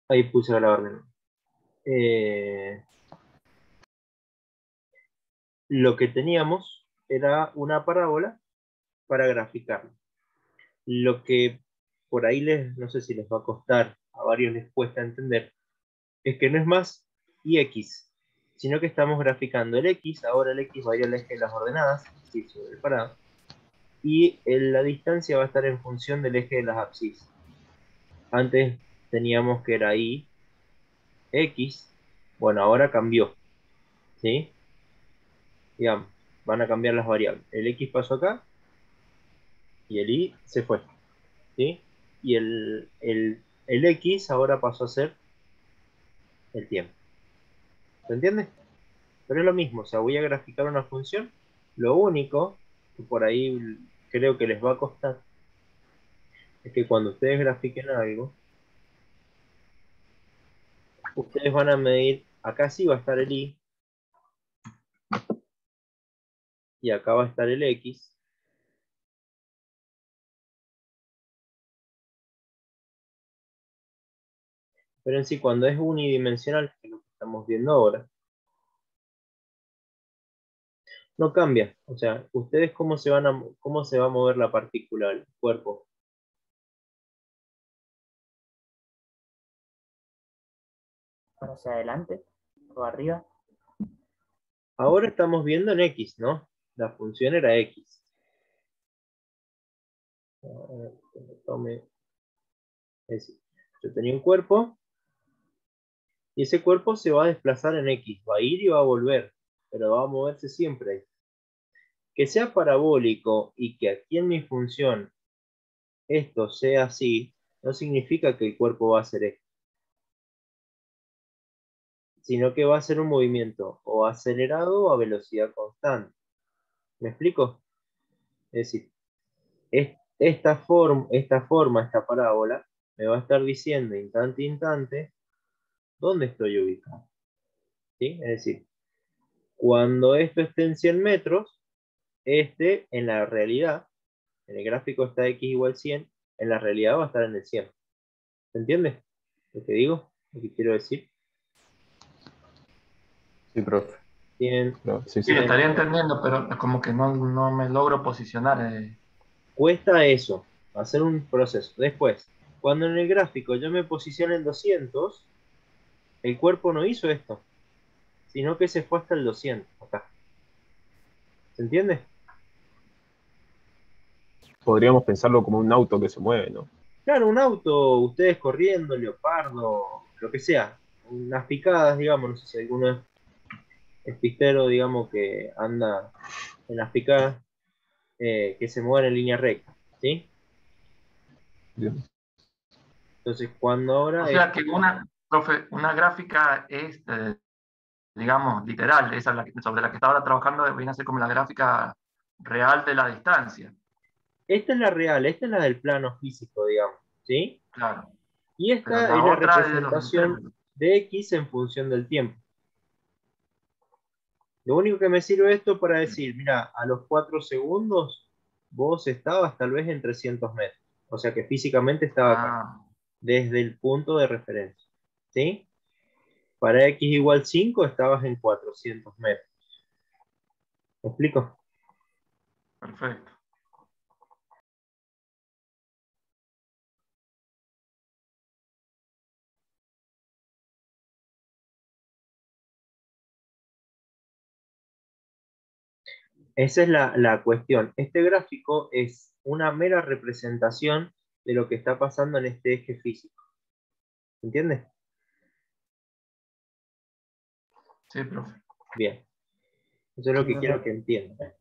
Ahí puse a grabar de nuevo. Eh, lo que teníamos era una parábola para graficarlo. Lo que por ahí no sé si les va a costar, a varios les cuesta entender, es que no es más y x, sino que estamos graficando el x, ahora el x va a ir al eje de las ordenadas, ¿sí? Sobre el parado, y la distancia va a estar en función del eje de las abscisas. Antes teníamos que era y, x, bueno, ahora cambió, ¿sí? Digamos, van a cambiar las variables. El x pasó acá y el y se fue, ¿sí? Y el x ahora pasó a ser el tiempo. ¿Se entiende? Pero es lo mismo, o sea, voy a graficar una función. Lo único que por ahí creo que les va a costar es que cuando ustedes grafiquen algo, ustedes van a medir, acá sí va a estar el y y acá va a estar el x. Pero en sí, cuando es unidimensional, que es lo que estamos viendo ahora, no cambia. O sea, ustedes cómo se va a mover la partícula, el cuerpo. Hacia adelante o arriba. Ahora estamos viendo en x, ¿no? La función era x. Tome, es decir, yo tenía un cuerpo y ese cuerpo se va a desplazar en x, va a ir y va a volver, pero va a moverse siempre. Que sea parabólico y que aquí en mi función esto sea así, no significa que el cuerpo va a hacer esto, sino que va a ser un movimiento o acelerado o a velocidad constante. ¿Me explico? Es decir, esta parábola, me va a estar diciendo instante a instante dónde estoy ubicado. ¿Sí? Es decir, cuando esto esté en 100 metros, en la realidad, en el gráfico está x igual 100, en la realidad va a estar en el 100. ¿Se entiende lo que digo? Lo que quiero decir. Sí, profe. 100, No, sí, Sí, sí. estaría entendiendo, pero como que no me logro posicionar. Cuesta eso, hacer un proceso. Después, cuando en el gráfico yo me posicioné en 200, el cuerpo no hizo esto, sino que se fue hasta el 200, acá. ¿Se entiende? Podríamos pensarlo como un auto que se mueve, ¿no? Claro, un auto, ustedes corriendo, leopardo, lo que sea, unas picadas, digamos, no sé si alguno es pistero, digamos, que anda en las picadas, que se mueven en línea recta, ¿sí? Bien. Entonces, cuando O ahora sea que profe, una gráfica es, digamos, literal, esa sobre la que está ahora trabajando, viene a ser como la gráfica real de la distancia. esta es la real, esta es la del plano físico, digamos, ¿sí? Claro. Y Pero esta la es la otra es de los representación extremos. de x en función del tiempo. Lo único que me sirve esto para decir, mira, a los 4 segundos vos estabas tal vez en 300 metros. O sea que físicamente estaba acá, Ah, desde el punto de referencia. ¿Sí? Para x igual 5 estabas en 400 metros. ¿Me explico? perfecto. Esa es la cuestión. Este gráfico es una mera representación de lo que está pasando en este eje físico. ¿Entiendes? Sí, profe. Bien. Eso es lo que quiero que entiendan.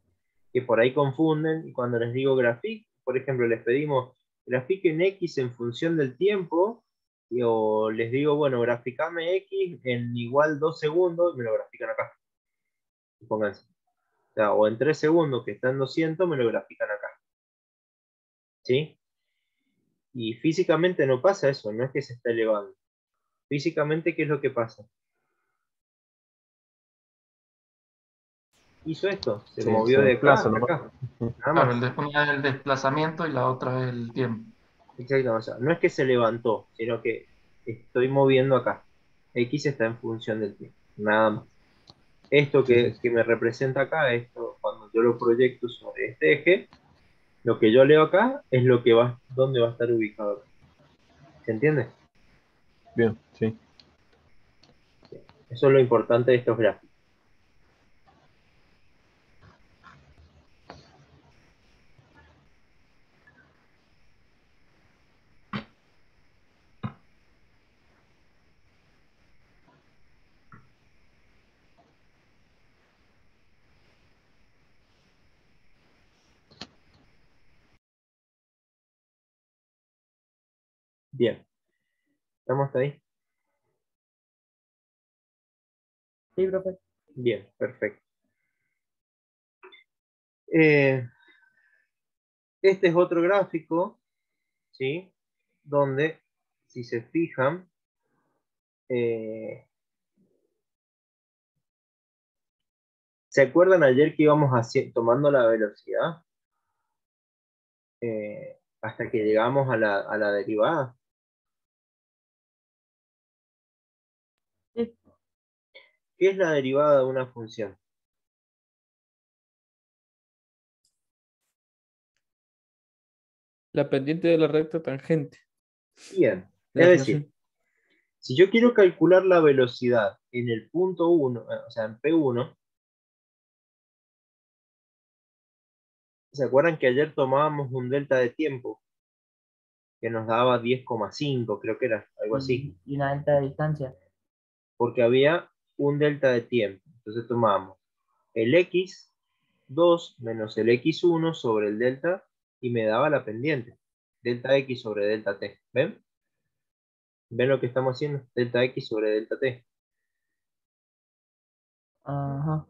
Que por ahí confunden y cuando les digo grafic, por ejemplo, les pedimos grafiquen X en función del tiempo o les digo, bueno, graficame X en igual 2 segundos y me lo grafican acá. Pónganse. O sea, o en 3 segundos que está en 200 me lo grafican acá. ¿Sí? Y físicamente no pasa eso, no es que se está elevando. Físicamente, ¿qué es lo que pasa? Hizo esto, se movió Se de acá desplaza hasta nomás. acá. Nada Claro, más. una es el desplazamiento y la otra es el tiempo. Exacto, o sea, no es que se levantó, sino que estoy moviendo acá. X está en función del tiempo, nada más. Esto que me representa acá, esto cuando yo lo proyecto sobre este eje, lo que yo leo acá es lo que va, dónde va a estar ubicado acá. ¿Se entiende? Bien, sí. Eso es lo importante de estos gráficos. Bien, ¿estamos hasta ahí? Sí, profe. Bien, perfecto. Eh, este es otro gráfico, ¿sí? Donde, si se fijan, ¿se acuerdan ayer que íbamos tomando la velocidad hasta que llegamos a la derivada? Sí. ¿Qué es la derivada de una función? La pendiente de la recta tangente Bien, de es la decir, función. si yo quiero calcular la velocidad en el punto 1, o sea, en P1, ¿se acuerdan que ayer tomábamos un delta de tiempo que nos daba 10,5, creo que era algo así? Y una alta distancia. Porque había un delta de tiempo. Entonces tomábamos el x2 menos el x1 sobre el delta y me daba la pendiente. Delta x sobre delta t. ¿Ven? ¿Ven lo que estamos haciendo? Delta x sobre delta t. Ajá.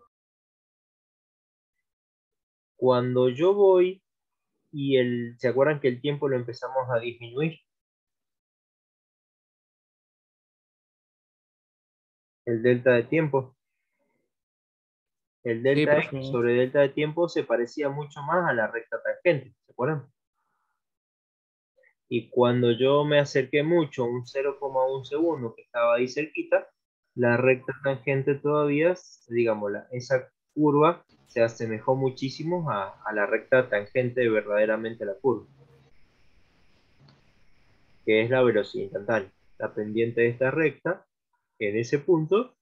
Cuando yo voy y ¿se acuerdan que el tiempo lo empezamos a disminuir? El delta de tiempo. El Sí, delta profe. x Sí. sobre delta de tiempo se parecía mucho más a la recta tangente. ¿Se acuerdan? Y cuando yo me acerqué mucho, un 0,1 segundo que estaba ahí cerquita, la recta tangente todavía, digamos, esa curva se asemejó muchísimo a la recta tangente de verdaderamente la curva, que es la velocidad instantánea. La pendiente de esta recta, en ese punto,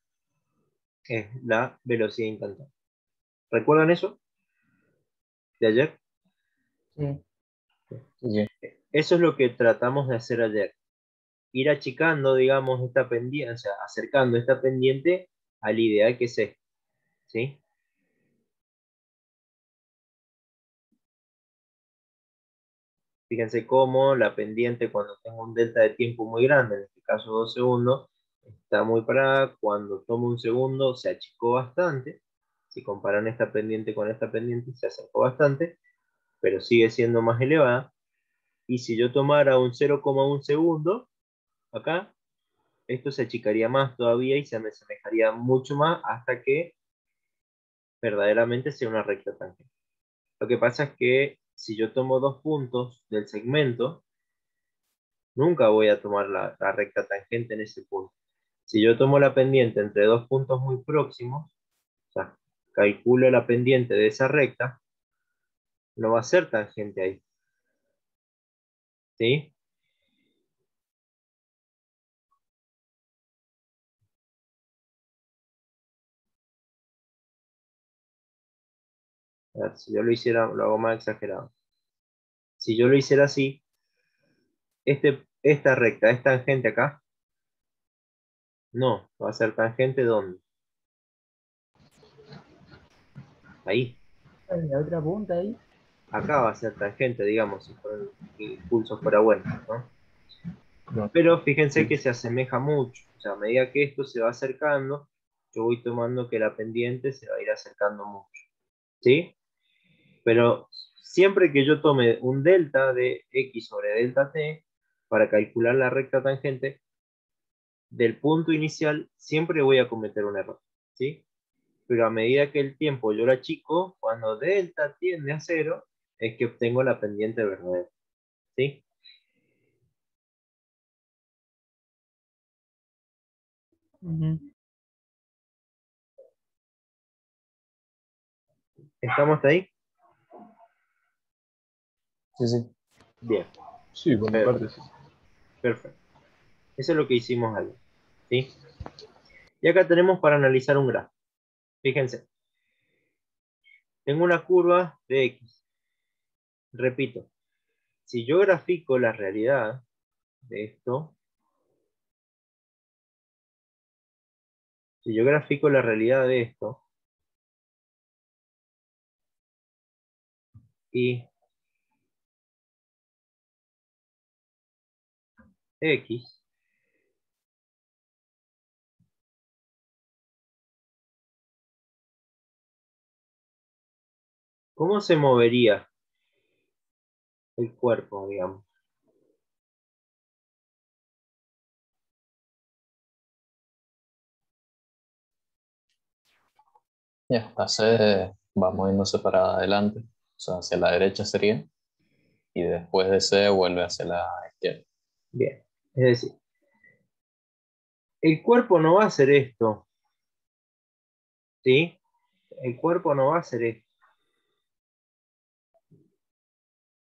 es la velocidad instantánea. ¿Recuerdan eso de ayer? Sí. Sí. Eso es lo que tratamos de hacer ayer. Ir achicando, digamos, esta pendiente, o sea, acercando esta pendiente al ideal que es este, ¿sí? Fíjense cómo la pendiente cuando tengo un delta de tiempo muy grande, en este caso 2 segundos, está muy parada. Cuando tomo un segundo se achicó bastante. Si comparan esta pendiente con esta pendiente, se acercó bastante, pero sigue siendo más elevada. Y si yo tomara un 0,1 segundo, acá, esto se achicaría más todavía y se me asemejaría mucho más hasta que verdaderamente sea una recta tangente. Lo que pasa es que si yo tomo dos puntos del segmento, nunca voy a tomar la recta tangente en ese punto. Si yo tomo la pendiente entre dos puntos muy próximos, o sea, calculo la pendiente de esa recta, no va a ser tangente ahí. ¿Sí? A ver, si yo lo hiciera, lo hago más exagerado. Si yo lo hiciera así, esta recta es tangente acá. No, va a ser tangente ¿dónde? Ahí. En la otra punta ahí. Acá va a ser tangente, digamos, si el pulso fuera bueno, ¿no? No. Pero fíjense Sí. que se asemeja mucho. O sea, a medida que esto se va acercando, yo voy tomando que la pendiente se va a ir acercando mucho. ¿Sí? Pero siempre que yo tome un delta de x sobre delta t para calcular la recta tangente, del punto inicial siempre voy a cometer un error. ¿Sí? Pero a medida que el tiempo yo lo achico, cuando delta tiende a cero, es que obtengo la pendiente verdadera. ¿Sí? Ujú. ¿Estamos hasta ahí? Sí, sí. Bien, Sí, por mi parte sí. perfecto. Eso es lo que hicimos ahí. ¿Sí? Y acá tenemos para analizar un gráfico. Fíjense. Tengo una curva de X. Repito, si yo grafico la realidad de esto, si yo grafico la realidad de esto, y X, ¿cómo se movería el cuerpo, digamos? Ya, la C va moviéndose para adelante, o sea, hacia la derecha sería, y después de C vuelve hacia la izquierda. Bien, es decir, el cuerpo no va a hacer esto, ¿sí? El cuerpo no va a hacer esto.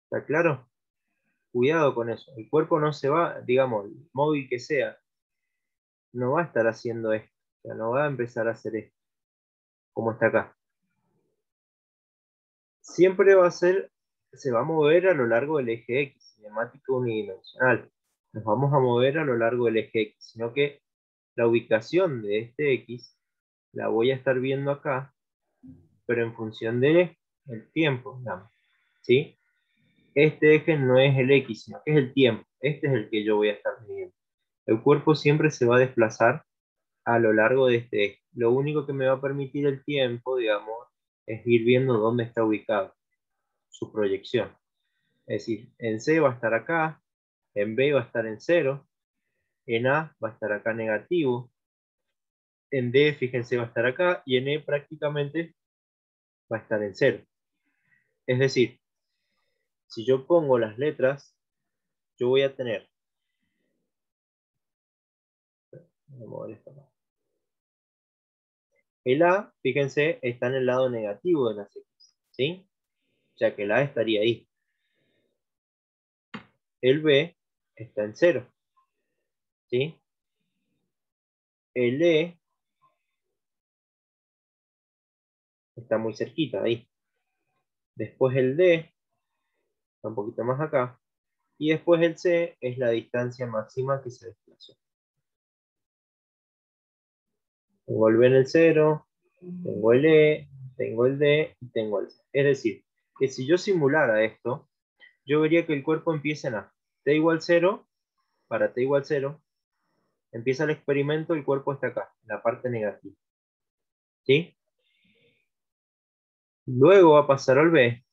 ¿Está claro? Cuidado con eso. El cuerpo no se va, digamos, el móvil que sea, no va a estar haciendo esto. O sea, no va a empezar a hacer esto, como está acá. Siempre va a ser, se va a mover a lo largo del eje X, cinemática unidimensional. Nos vamos a mover a lo largo del eje X, sino que la ubicación de este X la voy a estar viendo acá, pero en función de el tiempo, digamos, ¿sí? Este eje no es el X, sino que es el tiempo. Este es el que yo voy a estar midiendo. El cuerpo siempre se va a desplazar a lo largo de este eje. Lo único que me va a permitir el tiempo, digamos, es ir viendo dónde está ubicado su proyección. Es decir, en C va a estar acá, en B va a estar en 0, en A va a estar acá negativo, en D, fíjense, va a estar acá, y en E prácticamente va a estar en 0. Es decir, si yo pongo las letras, yo voy a tener, voy a mover esto más. El A, fíjense, está en el lado negativo de las X, ¿sí? O sea que el A estaría ahí. El B está en 0, ¿sí? El E está muy cerquita ahí. Después el D está un poquito más acá. Y después el C es la distancia máxima que se desplazó. Tengo el B en el 0, tengo el E, tengo el D y tengo el C. Es decir, que si yo simulara esto, yo vería que el cuerpo empieza en A. T igual 0, para T igual 0, empieza el experimento, el cuerpo está acá, en la parte negativa. ¿Sí? Luego va a pasar al B,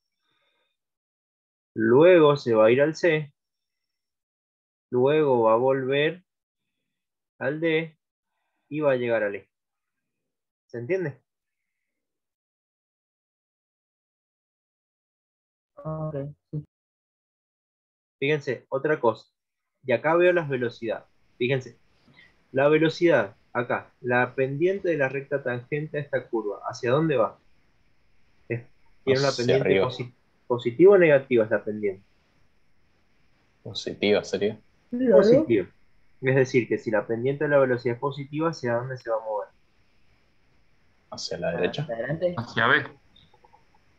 luego se va a ir al C, luego va a volver al D y va a llegar al E. ¿Se entiende? Ok, sí. Fíjense, otra cosa. Y acá veo las velocidades. Fíjense, la velocidad, acá, la pendiente de la recta tangente a esta curva, ¿hacia dónde va? Tiene una Hacia pendiente arriba, positiva o negativa, es la pendiente. positiva sería, Claro. Positiva. Es decir, que si la pendiente de la velocidad es positiva, ¿hacia dónde se va a mover? hacia la Hacia derecha. adelante. Hacia B.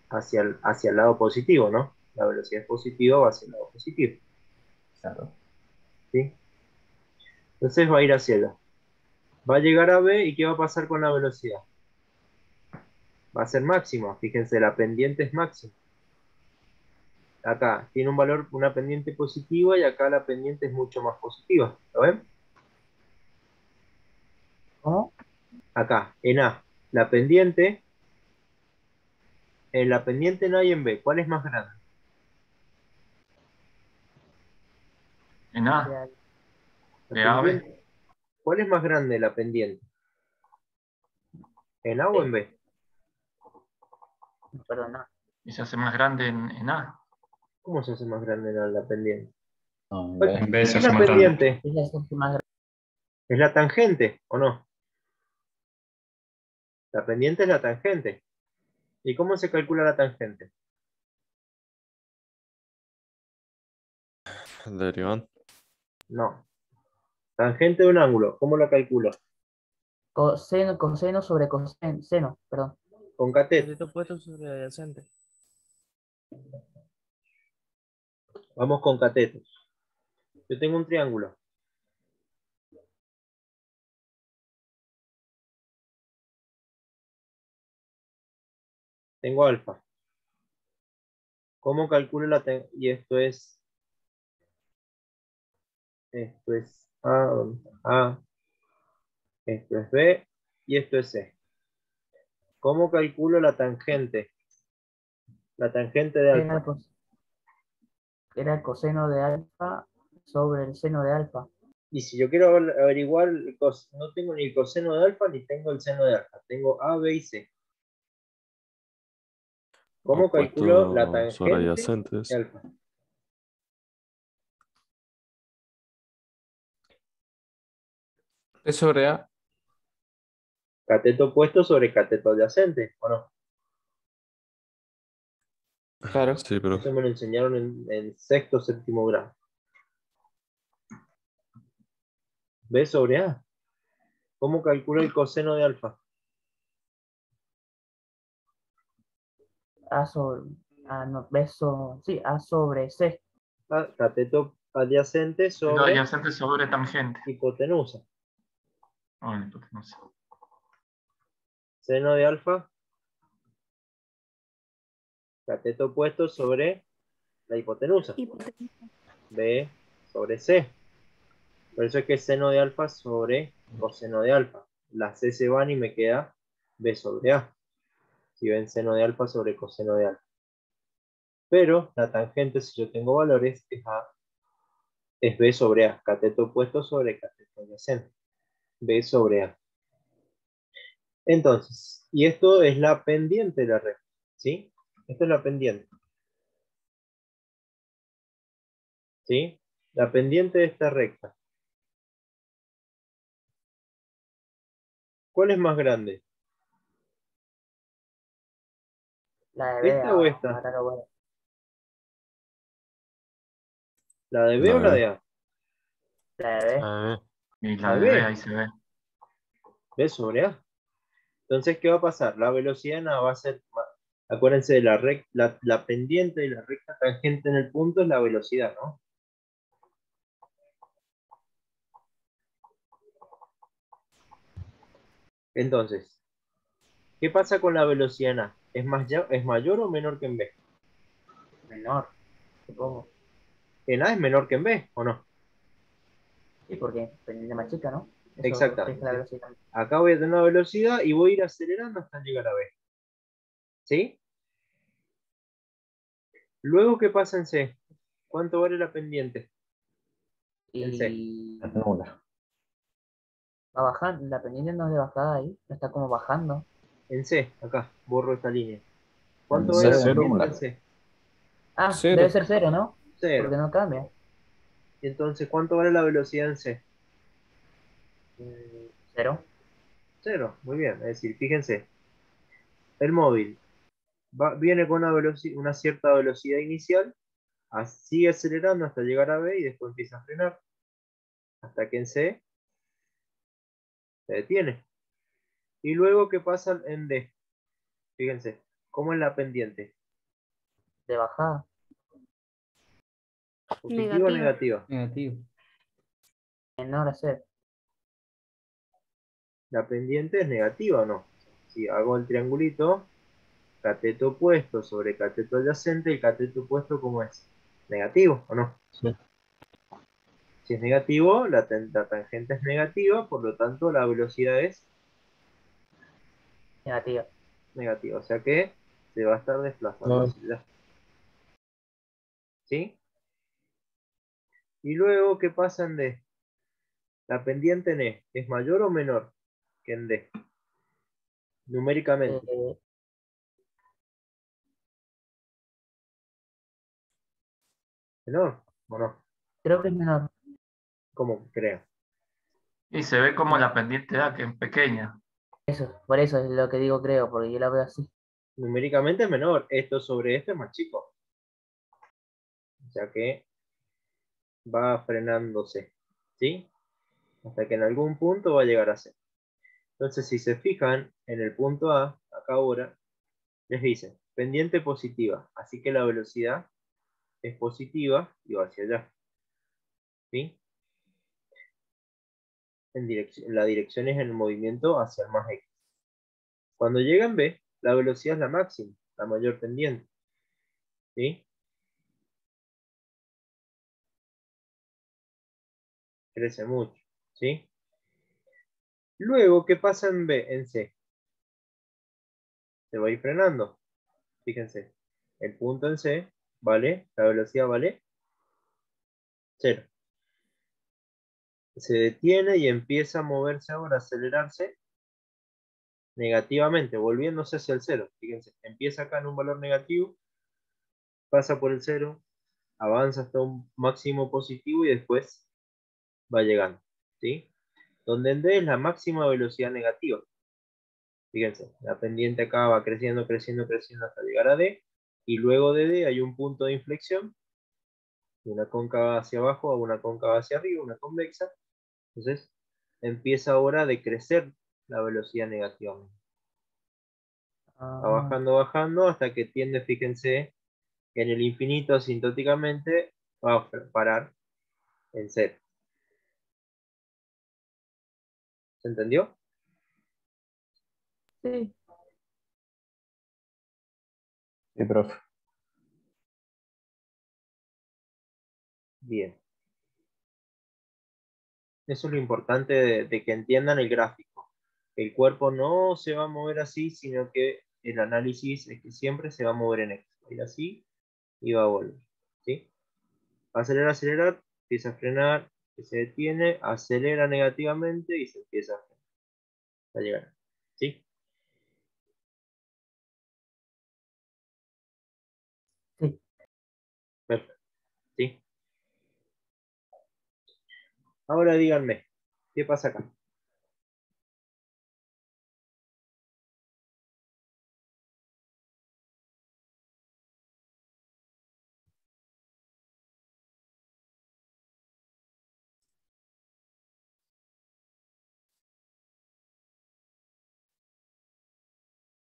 Hacia el lado positivo, ¿no? La velocidad es positiva, va hacia el lado positivo. Claro. ¿Sí? Entonces va a ir hacia allá. Va a llegar a B y ¿qué va a pasar con la velocidad? Va a ser máxima. Fíjense, la pendiente es máxima. Acá tiene un valor, una pendiente positiva y acá la pendiente es mucho más positiva. ¿Lo ven? ¿Cómo? Acá, en A, la pendiente, en la pendiente en A y en B, ¿cuál es más grande? En A. Ya, La De A a B. pendiente, ¿cuál es más grande la pendiente? ¿En A o en B? perdón, no. Y se hace más grande en A. ¿Cómo se hace más grande la pendiente? No, en ¿Cuál B. En B es se hace la más grande. pendiente? Esa es la más grande. ¿Es la tangente o no? La pendiente es la tangente. ¿Y cómo se calcula la tangente? Derivando. No. Tangente de un ángulo, ¿cómo la calculo? Coseno sobre coseno, seno, perdón. Con cateto. Cateto opuesto sobre adyacente. Vamos con catetos. Yo tengo un triángulo. Tengo alfa. ¿Cómo calculo la tangente? Y esto es A, esto es B y esto es C. ¿Cómo calculo la tangente? La tangente de Era el, alfa. era el coseno de alfa sobre el seno de alfa. Y si yo quiero averiguar, no tengo ni el coseno de alfa ni tengo el seno de alfa. Tengo A, B y C. ¿Cómo calculo la Opuesto sobre tangente adyacentes. de alfa? B sobre A. Cateto opuesto sobre cateto adyacente, ¿o no? Claro. Sí, pero Eso me lo enseñaron en sexto, séptimo grado. B sobre A. ¿Cómo calculo el coseno de alfa? A sobre, no, sí, A sobre C. Cateto adyacente Lo sobre adyacente sobre tangente. hipotenusa. Bueno, no sé. Seno de alfa. Cateto opuesto sobre la hipotenusa. B sobre C. Por eso es que seno de alfa sobre coseno de alfa. Las C se van y me queda B sobre A. Si ven seno de alfa sobre coseno de alfa. Pero la tangente, si yo tengo valores, es B sobre A. Cateto opuesto sobre cateto adyacente. B sobre A. Entonces, y esto es la pendiente de la recta. ¿Sí? Esto es la pendiente. ¿Sí? La pendiente de esta recta. ¿Cuál es más grande? La de B, ¿Esta o esta? ahora lo voy. ¿La de B la o la B. de A? La de B. La B. Y La la de de B, B. ahí se ve. B sobre A. Entonces, ¿qué va a pasar? La velocidad en A va a ser, acuérdense de la pendiente de la recta tangente en el punto es la velocidad, ¿no? Entonces, ¿qué pasa con la velocidad en A? ¿Es mayor o menor que en B? Menor, supongo. En A es menor que en B, ¿o no? Sí, porque pendiente más chica, ¿no? Eso explica la Exactamente. velocidad. Acá voy a tener una velocidad y voy a ir acelerando hasta llegar a B. ¿Sí? Luego, ¿qué pasa en C? ¿Cuánto vale la pendiente en C? Y Es nula. va bajando, la pendiente no es de bajada ahí, no está como bajando. En C, acá, borro esta línea. En ¿Cuánto C vale la es pendiente nula. en C? Ah, debe Cero. ser cero, ¿no? Porque Cero. no cambia. Y entonces, ¿cuánto vale la velocidad en C? Cero. Cero. Muy bien. Es decir, fíjense, el móvil viene con una cierta velocidad inicial, sigue acelerando hasta llegar a B y después empieza a frenar hasta que en C se detiene. Y luego, ¿qué pasa en D? Fíjense, ¿cómo es la pendiente? De bajada. ¿Positiva o Negativa. negativa? Negativo. Menor a cero. La pendiente es negativa o no. Si hago el triangulito, cateto opuesto sobre cateto adyacente, el cateto opuesto, ¿cómo es? ¿Negativo o no? Sí. Si es negativo, la tangente es negativa, por lo tanto la velocidad es Negativa. negativa. O sea que se va a estar desplazando No, hacia allá. ¿Sí? Y luego, ¿qué pasa en D? La pendiente en E, ¿es mayor o menor que en D? Numéricamente. Eh, ¿Menor o no? creo que es menor. ¿Cómo crea? Y se ve como la pendiente A, que es pequeña. Eso, por eso es lo que digo, creo, porque yo la veo así. Numéricamente es menor. Esto sobre esto es más chico. O sea que va frenándose. ¿Sí? Hasta que en algún punto va a llegar a C. Entonces, si se fijan en el punto A, acá ahora, les dice pendiente positiva. Así que la velocidad es positiva y va hacia allá. ¿Sí? La dirección es el movimiento hacia el más X. Cuando llega en B, la velocidad es la máxima, la mayor pendiente. ¿Sí? Crece mucho. ¿Sí? Luego, ¿qué pasa en B? En C. Se va a ir frenando. Fíjense. El punto en C vale, la velocidad vale 0. Se detiene y empieza a moverse ahora, a acelerarse negativamente, volviéndose hacia el 0. Fíjense, empieza acá en un valor negativo, pasa por el 0, avanza hasta un máximo positivo y después va llegando. ¿Sí? Donde en D es la máxima velocidad negativa. Fíjense, la pendiente acá va creciendo, creciendo, creciendo hasta llegar a D, y luego de D hay un punto de inflexión, una cóncava hacia abajo, a una cóncava hacia arriba, una convexa. Entonces, empieza ahora a decrecer la velocidad negativamente. Va Ah, bajando, bajando, hasta que tiende, fíjense, que en el infinito asintóticamente va a parar en cero. ¿Se entendió? sí. Sí, profe. Bien. Eso es lo importante de que entiendan el gráfico. El cuerpo no se va a mover así, sino que el análisis es que siempre se va a mover en X. Va a ir así y va a volver. ¿Sí? Acelerar, acelerar, empieza a frenar, que se detiene, acelera negativamente y se empieza a frenar. Va a llegar. ¿Sí? Sí. Perfecto. ¿Sí? Ahora díganme, ¿qué pasa acá?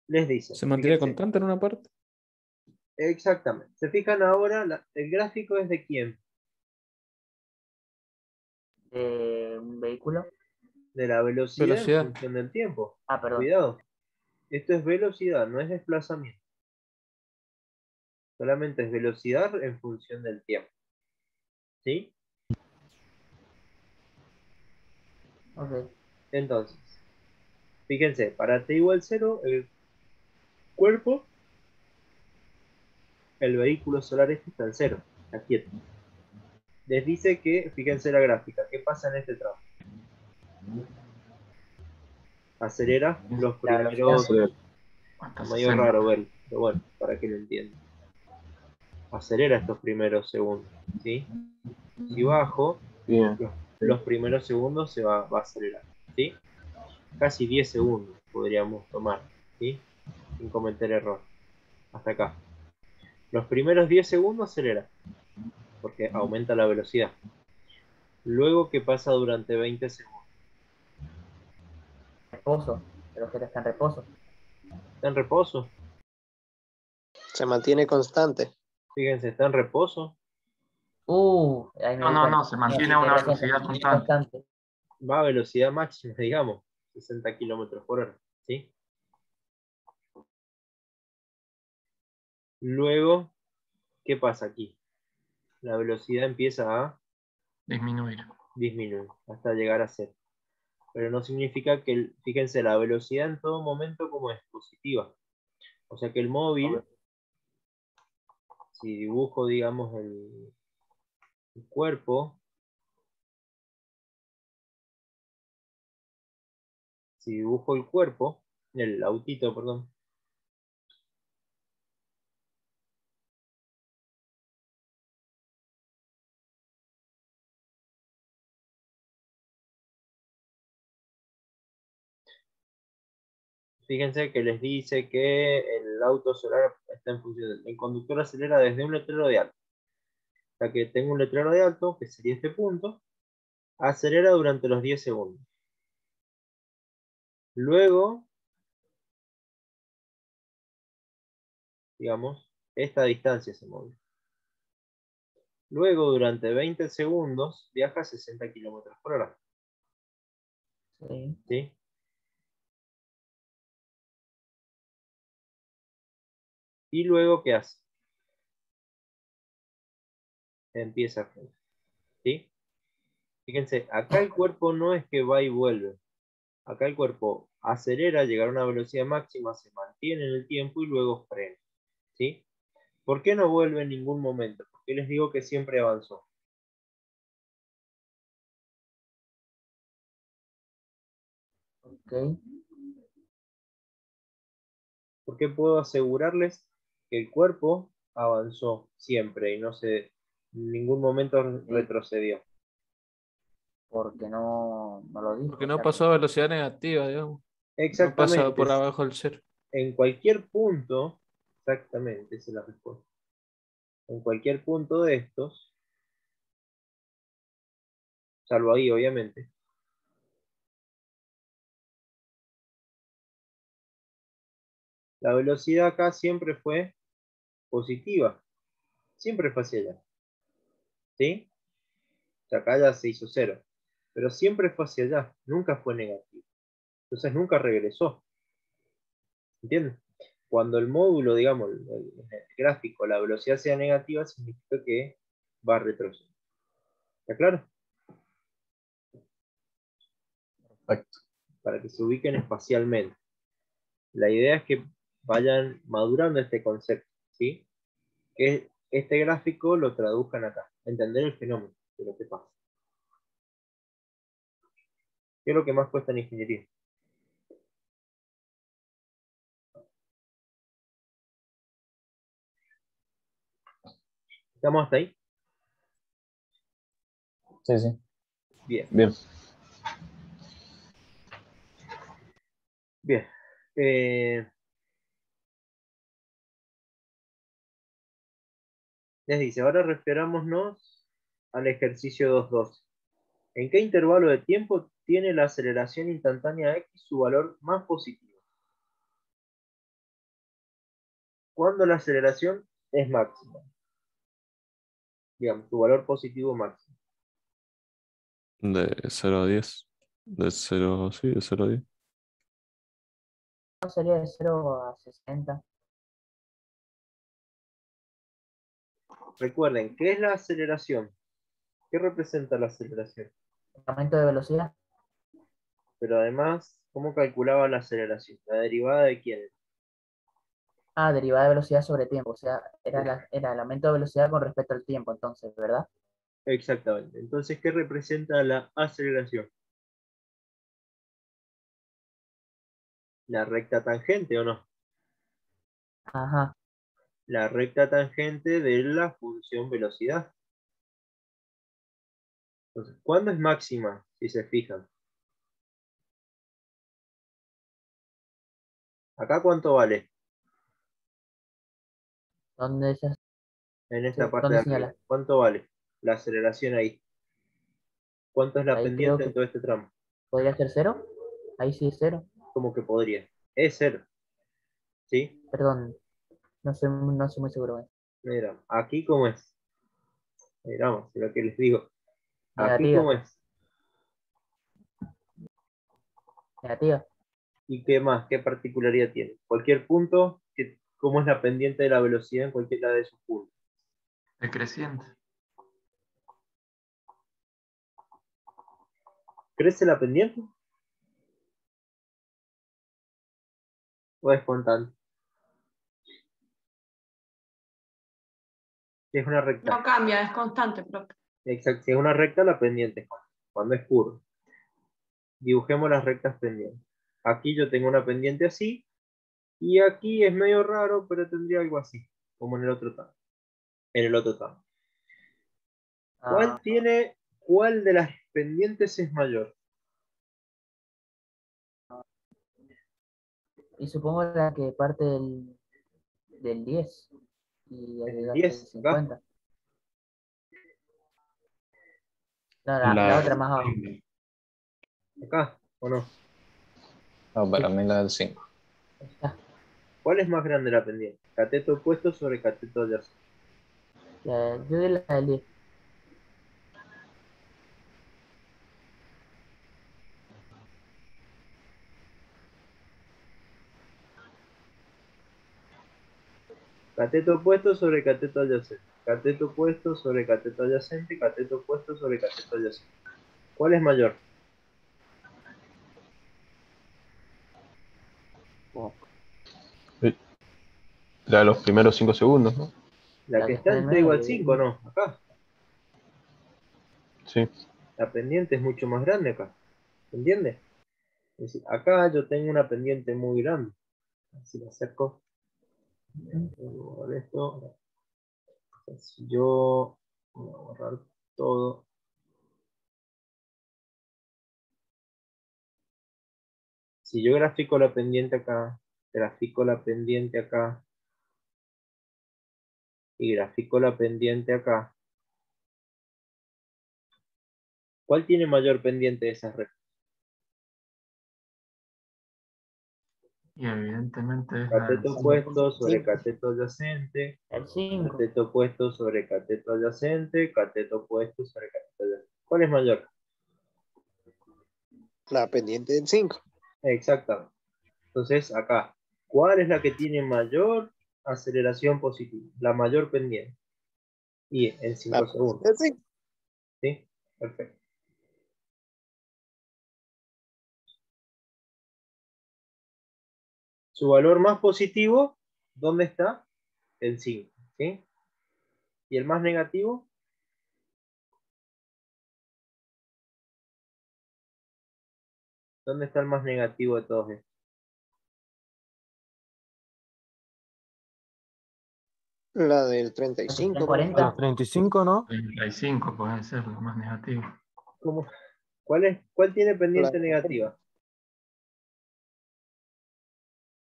Les dice, ¿Se mantiene fíjense, constante en una parte? exactamente. ¿Se fijan ahora? El gráfico es de quién? Un vehículo. De la velocidad en Velocidad. función del tiempo. Ah, perdón. Cuidado, esto es velocidad, no es desplazamiento. Solamente es velocidad en función del tiempo. ¿Sí? Ok. Entonces, fíjense, para t igual 0, el cuerpo, el vehículo solar este está en 0, está quieto. Les dice que, fíjense la gráfica, ¿qué pasa en este tramo? Acelera los La velocidad. primeros, Hasta medio 60. raro verlo, pero bueno, para que lo entiendan. Acelera estos primeros segundos, ¿sí? Si bajo, Bien. los primeros segundos va a acelerar, ¿sí? Casi 10 segundos podríamos tomar, ¿sí? Sin cometer error. Hasta acá. Los primeros 10 segundos acelera, porque aumenta la velocidad. Luego, ¿qué pasa durante 20 segundos? Reposo. El objeto está en reposo. Está en reposo. Se mantiene constante. Fíjense, está en reposo. Ahí me No, di no, cuenta. no, se No, sí, mantiene a tenés una razón, se velocidad mantiene constante. constante. Va a velocidad máxima, digamos. 60 kilómetros por hora, ¿sí? Luego, ¿qué pasa aquí? La velocidad empieza a Disminuir. disminuir hasta llegar a cero. Pero no significa que, fíjense, la velocidad en todo momento como es positiva. O sea que el móvil, Ok. si dibujo, digamos, el cuerpo, si dibujo el cuerpo, el autito, perdón, Fíjense que les dice que el auto solar está en función. El conductor acelera desde un letrero de alto. O sea que tengo un letrero de alto, que sería este punto, acelera durante los 10 segundos. Luego, digamos, esta distancia se mueve. Luego, durante 20 segundos, viaja a 60 km/h. Sí. ¿Sí? Y luego, ¿qué hace? Empieza a frenar. ¿Sí? Fíjense, acá el cuerpo no es que va y vuelve. Acá el cuerpo acelera, llegar a una velocidad máxima, se mantiene en el tiempo y luego frena. ¿Sí? ¿Por qué no vuelve en ningún momento? Porque les digo que siempre avanzó. Ok. Porque puedo asegurarles que el cuerpo avanzó siempre y no se en ningún momento retrocedió. Porque no lo dijo. Porque O no sea, pasó a velocidad negativa, digamos. No pasa Exactamente. por abajo del cero. En cualquier punto, exactamente, esa es la respuesta. En cualquier punto de estos, salvo ahí obviamente, la velocidad acá siempre fue positiva. Siempre fue hacia allá. ¿Sí? O sea, acá ya se hizo cero. Pero siempre fue hacia allá. Nunca fue negativo. Entonces nunca regresó. ¿Entienden? Cuando el módulo, digamos, el gráfico, la velocidad sea negativa, significa que va a retroceder. ¿Está claro? Perfecto. Para que se ubiquen espacialmente. La idea es que vayan madurando este concepto, ¿sí? Que este gráfico lo traduzcan acá. Entender el fenómeno de lo que pasa. ¿Qué es lo que más cuesta en ingeniería? ¿Estamos hasta ahí? Sí, sí. Bien. Bien. Bien. Les dice, ahora referámonos al ejercicio 2.2. ¿En qué intervalo de tiempo tiene la aceleración instantánea x su valor más positivo? ¿Cuándo la aceleración es máxima? Digamos, su valor positivo máximo. De 0 a 10. De 0, sí, de 0 a 10. no sería de 0 a 60. Recuerden, ¿qué es la aceleración? ¿Qué representa la aceleración? El aumento de velocidad. Pero además, ¿cómo calculaba la aceleración? ¿La derivada de quién? Ah, derivada de velocidad sobre tiempo. O sea, era el aumento de velocidad con respecto al tiempo, entonces, ¿verdad? Exactamente. Entonces, ¿qué representa la aceleración? ¿La recta tangente o no? Ajá. La recta tangente de la función velocidad. Entonces, ¿cuándo es máxima? Si se fijan. ¿Acá cuánto vale? ¿Dónde, En esta parte de dónde arriba. señala? ¿Cuánto vale la aceleración ahí? ¿Cuánto es la Ahí creo pendiente en que todo este tramo? podría ser 0. Ahí sí es 0. ¿Cómo que podría? Es cero. ¿Sí? Perdón, no soy muy seguro. Mira, aquí cómo es. Miramos, lo que les digo. Aquí Negativa. cómo es. Negativa. ¿Y qué más? ¿Qué particularidad tiene? Cualquier punto, ¿cómo es la pendiente de la velocidad en cualquiera de esos puntos? Decreciente. ¿Crece la pendiente? ¿O es constante? Si es una recta. No cambia, es constante, profe. Exacto. Si es una recta, la pendiente es constante. Cuando es curva. Dibujemos las rectas pendientes. Aquí yo tengo una pendiente así. Y aquí es medio raro, pero tendría algo así. Como en el otro tramo. En el otro tramo. Ah, ¿Cuál de las pendientes es mayor? Y supongo la que parte del 10 y ¿El agregaste 10 acá? 50. No, la otra más abajo. ¿Acá o no? No, para mí la del 5. Ahí está. ¿Cuál es más grande la pendiente? Cateto opuesto sobre cateto adyacente. Yo di la del 10. Cateto opuesto sobre cateto adyacente. Cateto opuesto sobre cateto adyacente. Cateto opuesto sobre cateto adyacente. ¿Cuál es mayor? La de los primeros 5 segundos, ¿no? La La que que está está en en el T igual medio. 5, ¿no? Acá. Sí. La pendiente es mucho más grande acá. ¿Se entiende? Es decir, acá yo tengo una pendiente muy grande. Si la acerco. Voy a borrar esto. Si yo voy a borrar todo. Si yo grafico la pendiente acá, grafico la pendiente acá y grafico la pendiente acá, ¿cuál tiene mayor pendiente de esas rectas? Y evidentemente es la del Cateto 5. opuesto sobre Sí. cateto adyacente, El 5. cateto opuesto sobre cateto adyacente, cateto opuesto sobre cateto adyacente. ¿Cuál es mayor? La pendiente del 5. Exactamente. Entonces, acá, ¿cuál es la que tiene mayor aceleración positiva? La mayor pendiente. Y en 5 La segundos. pendiente del 5. ¿Sí? Perfecto. Su valor más positivo, ¿dónde está? En 5. ¿Sí? ¿Y el más negativo? ¿Dónde está el más negativo de todos estos? La del 35. 40. 35, ¿no? 35 puede ser lo más negativo. ¿Cómo? ¿Cuál tiene pendiente La- negativa?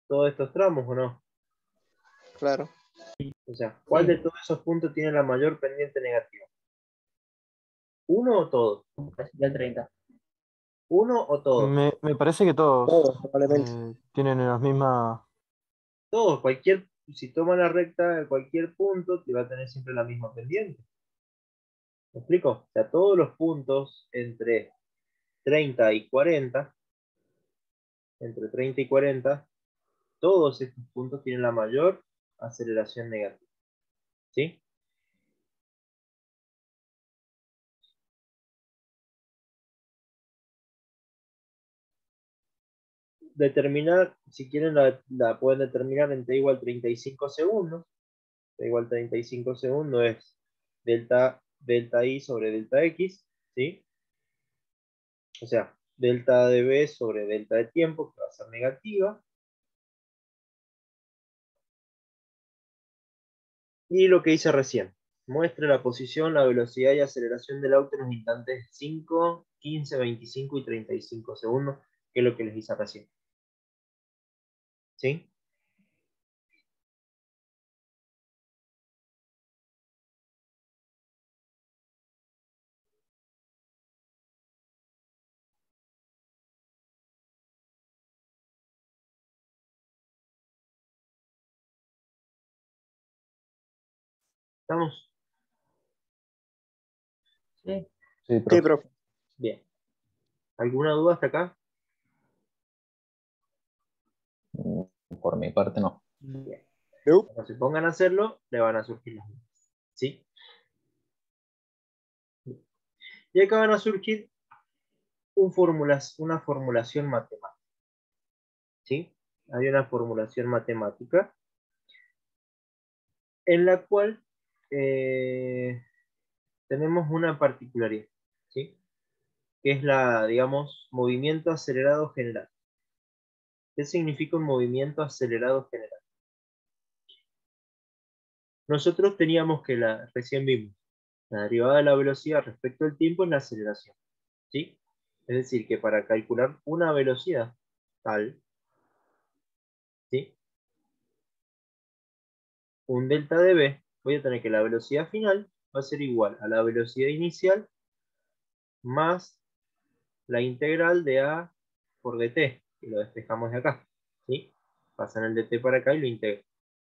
¿Todos estos tramos o no? Claro. O sea, ¿cuál Sí. de todos esos puntos tiene la mayor pendiente negativa? ¿Uno o todos? Del 30. ¿Uno o todos? Me parece que todos Todos, probablemente. tienen las mismas. Todos, si toma la recta de cualquier punto, te va a tener siempre la misma pendiente. ¿Me explico? O sea, todos los puntos entre 30 y 40, todos estos puntos tienen la mayor aceleración negativa. ¿Sí? Determinar, si quieren la pueden determinar en t igual 35 segundos. T igual 35 segundos es delta i sobre delta x, ¿sí? O sea, delta de b sobre delta de tiempo, que va a ser negativa. Y lo que hice recién. Muestre la posición, la velocidad y aceleración del auto en los instantes 5, 15, 25 y 35 segundos, que es lo que les hice recién. ¿Sí? ¿Estamos? Sí. Sí, Sí, profe. profe. Bien. ¿Alguna duda hasta acá? Por mi parte no. Bien. No. Cuando se pongan a hacerlo, le van a surgir las dudas. ¿Sí? Y acá van a surgir una formulación matemática. ¿Sí? Hay una formulación matemática en la cual tenemos una particularidad, ¿sí? Que es digamos, movimiento acelerado general. ¿Qué significa un movimiento acelerado general? Nosotros teníamos que recién vimos, la derivada de la velocidad respecto al tiempo es la aceleración, ¿sí? Es decir, que para calcular una velocidad tal, un delta de b, voy a tener que la velocidad final va a ser igual a la velocidad inicial más la integral de a por dt, que lo despejamos de acá, ¿sí? Pasan el dt para acá y lo integro.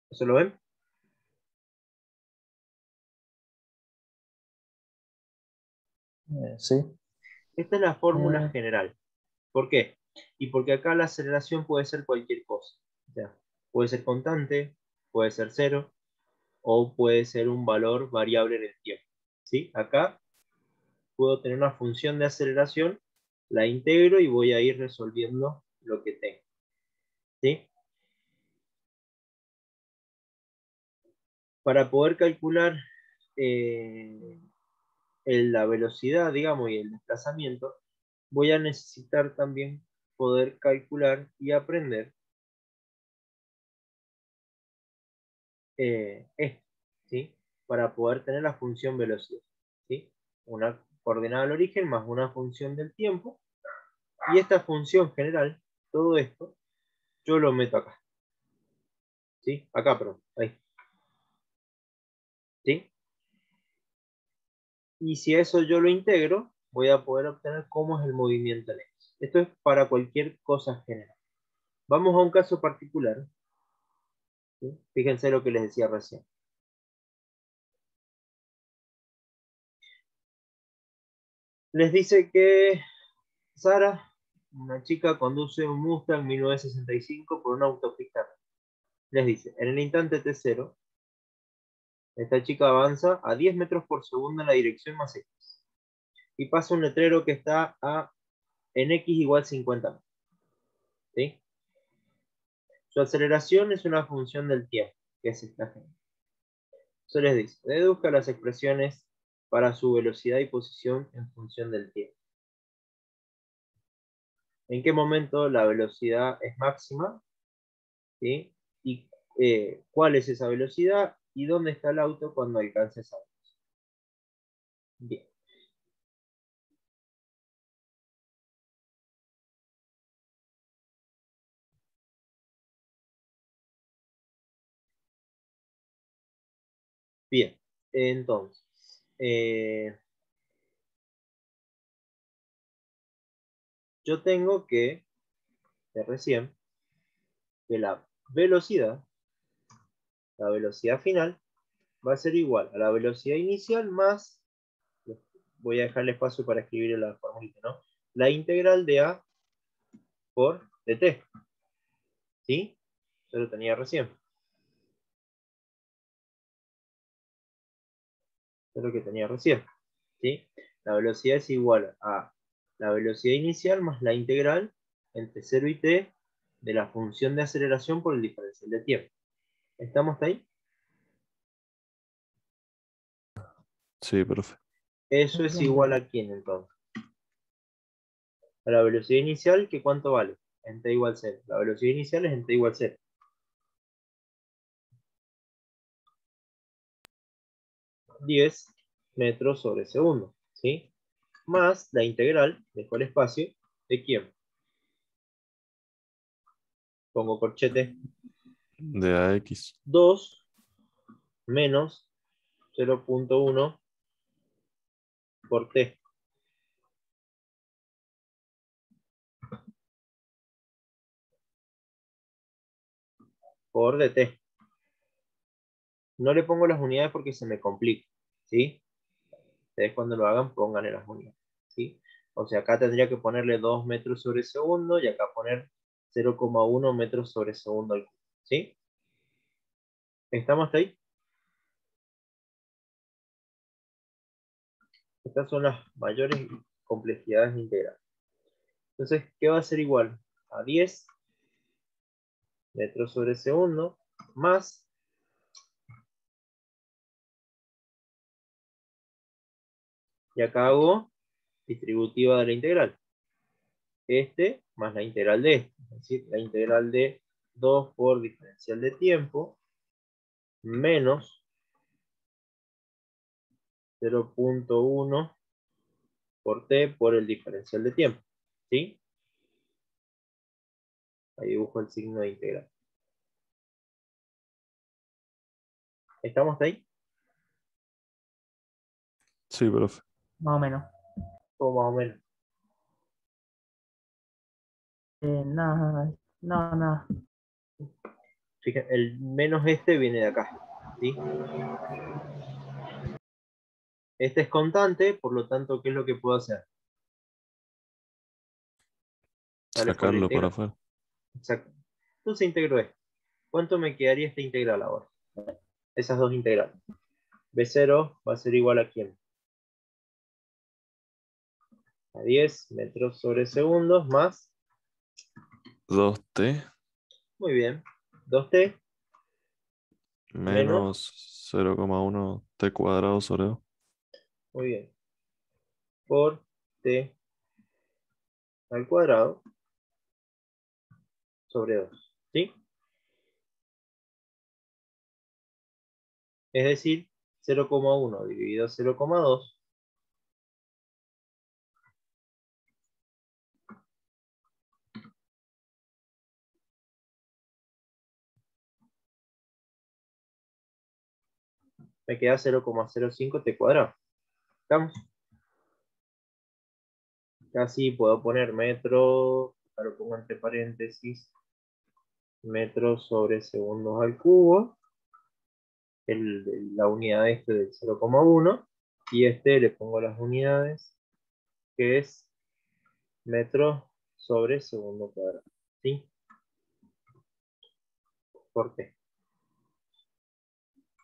¿Eso lo ven? Sí. Esta es la fórmula general. ¿Por qué? Y porque acá la aceleración puede ser cualquier cosa. O sea, puede ser constante, puede ser cero, o puede ser un valor variable en el tiempo. ¿Sí? Acá puedo tener una función de aceleración, la integro y voy a ir resolviendo lo que tengo. ¿Sí? Para poder calcular la velocidad, digamos, y el desplazamiento, voy a necesitar también poder calcular y aprender esto, ¿sí? Para poder tener la función velocidad, ¿sí? Una coordenada al origen más una función del tiempo, y esta función general, todo esto, yo lo meto acá, ¿sí? Acá, perdón, ahí, ¿sí? Y si a eso yo lo integro, voy a poder obtener cómo es el movimiento en X. Esto es para cualquier cosa general. Vamos a un caso particular, ¿sí? Fíjense lo que les decía recién. Les dice que Sara, una chica, conduce un Mustang 1965 por una autopista. Les dice, en el instante T0, esta chica avanza a 10 metros por segundo en la dirección más X. Y pasa un letrero que está en X igual 50 metros. ¿Sí? Su aceleración es una función del tiempo, que es esta gente. Eso les dice, deduzca las expresiones para su velocidad y posición en función del tiempo. ¿En qué momento la velocidad es máxima? ¿Sí? Y cuál es esa velocidad y dónde está el auto cuando alcance esa velocidad. Bien. Bien, entonces, yo tengo que, de recién, que la velocidad final, va a ser igual a la velocidad inicial más, voy a dejarle espacio para escribir la formulita, ¿no? La integral de a por dt. ¿Sí? Yo lo tenía recién. Es lo que tenía recién. ¿Sí? La velocidad es igual a la velocidad inicial más la integral entre 0 y t de la función de aceleración por el diferencial de tiempo. ¿Estamos hasta ahí? Sí, profe. Eso es igual a quién entonces. A la velocidad inicial, que ¿cuánto vale? En t igual 0. La velocidad inicial es en t igual 0. (10 metros sobre segundo). ¿Sí? Más la integral, dejo el espacio, ¿de quién? Pongo corchete. De AX. 2 menos 0.1 por t. Por dt. No le pongo las unidades porque se me complica, ¿sí? Ustedes cuando lo hagan pónganle las unidades, ¿sí? O sea, acá tendría que ponerle 2 metros sobre segundo y acá poner 0,1 metros sobre segundo al cubo, ¿sí? ¿Estamos hasta ahí? Estas son las mayores complejidades integrales. Entonces, ¿qué va a ser igual? A 10 metros sobre segundo más, y acá hago distributiva de la integral. Este más la integral de este. Es decir, la integral de 2 por diferencial de tiempo menos 0.1 por t por el diferencial de tiempo. ¿Sí? Ahí dibujo el signo de integral. ¿Estamos hasta ahí? Sí, profe. Más o menos. O más o menos. Nada, no, nada. Fíjense, el menos este viene de acá. ¿Sí? Este es constante, por lo tanto, ¿qué es lo que puedo hacer? Sale por la Sacarlo para integral. afuera. Exacto. Entonces integro esto. ¿Cuánto me quedaría esta integral ahora? Esas dos integrales. B0 va a ser igual a ¿quién? A 10 metros sobre segundos más. 2t Muy bien. 2t menos. menos 0,1 t cuadrado sobre 2. Muy bien. Por t al cuadrado sobre 2. ¿Sí? Es decir, 0,1 dividido 0,2 me queda 0,05 t cuadrado. ¿Estamos? Así puedo poner metro, ahora lo pongo entre paréntesis, metros sobre segundos al cubo, la unidad este del 0,1, y este le pongo las unidades, que es metros sobre segundo cuadrado. ¿Sí? Por T.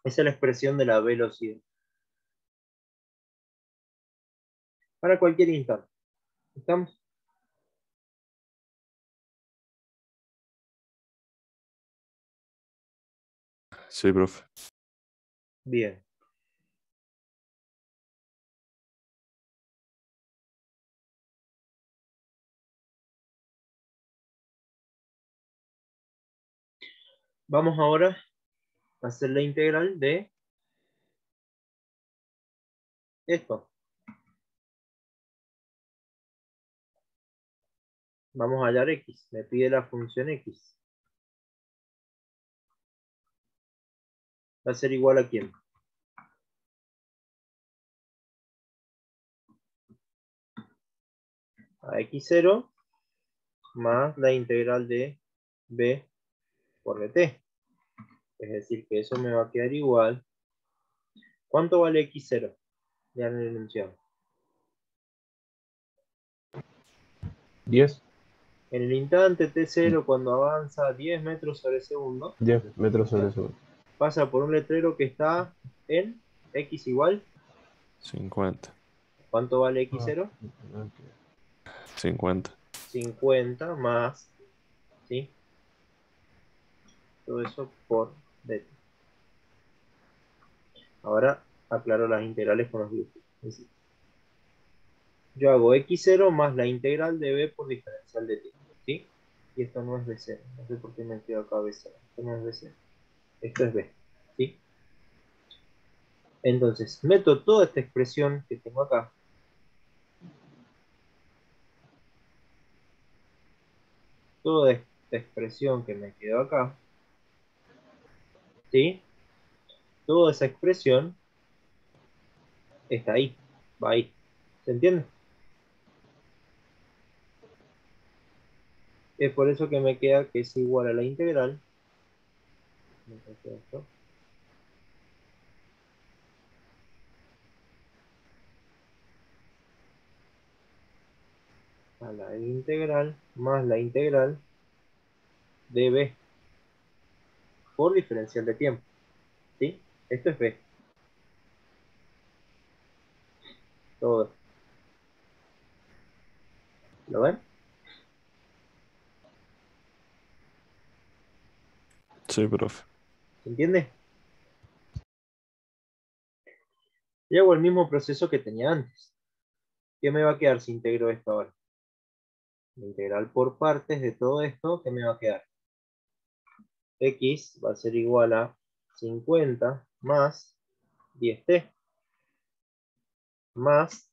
Esa es la expresión de la velocidad. Para cualquier instante. ¿Estamos? Sí, profe. Bien. Vamos ahora a hacer la integral de esto. Vamos a hallar x. Me pide la función x. Va a ser igual a ¿quién? A x0 más la integral de b por dt. Es decir, que eso me va a quedar igual. ¿Cuánto vale x0? Ya en el enunciado. 10. En el instante t0, cuando avanza 10 metros sobre segundo, 10 metros sobre segundo. pasa por un letrero que está en x igual. 50. ¿Cuánto vale x0? 50. 50 más, ¿sí? Todo eso por dt. Ahora aclaro las integrales con los grupos. Yo hago x0 más la integral de b por diferencial de t. ¿Sí? Y esto no es b0. No sé por qué me quedo acá b0. Esto no es b0. Esto es b. ¿Sí? Entonces, meto toda esta expresión que tengo acá. Toda esta expresión que me quedó acá. ¿Sí? Toda esa expresión está ahí. Va ahí. ¿Se entiende? Es por eso que me queda que es igual a la integral. Esto. A la integral más la integral de b por diferencial de tiempo. ¿Sí? Esto es b. Todo. ¿Lo ven? Sí, profe. ¿Se entiende? Y hago el mismo proceso que tenía antes. ¿Qué me va a quedar si integro esto ahora? La integral por partes de todo esto, ¿qué me va a quedar? X va a ser igual a 50 más 10t más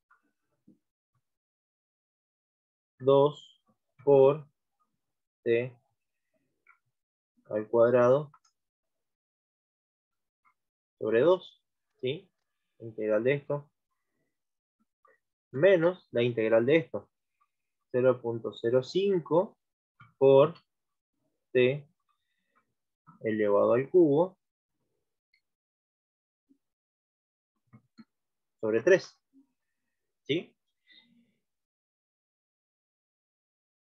2 por t al cuadrado sobre 2, ¿sí? La integral de esto, menos la integral de esto, 0.05 por t elevado al cubo sobre 3, ¿sí?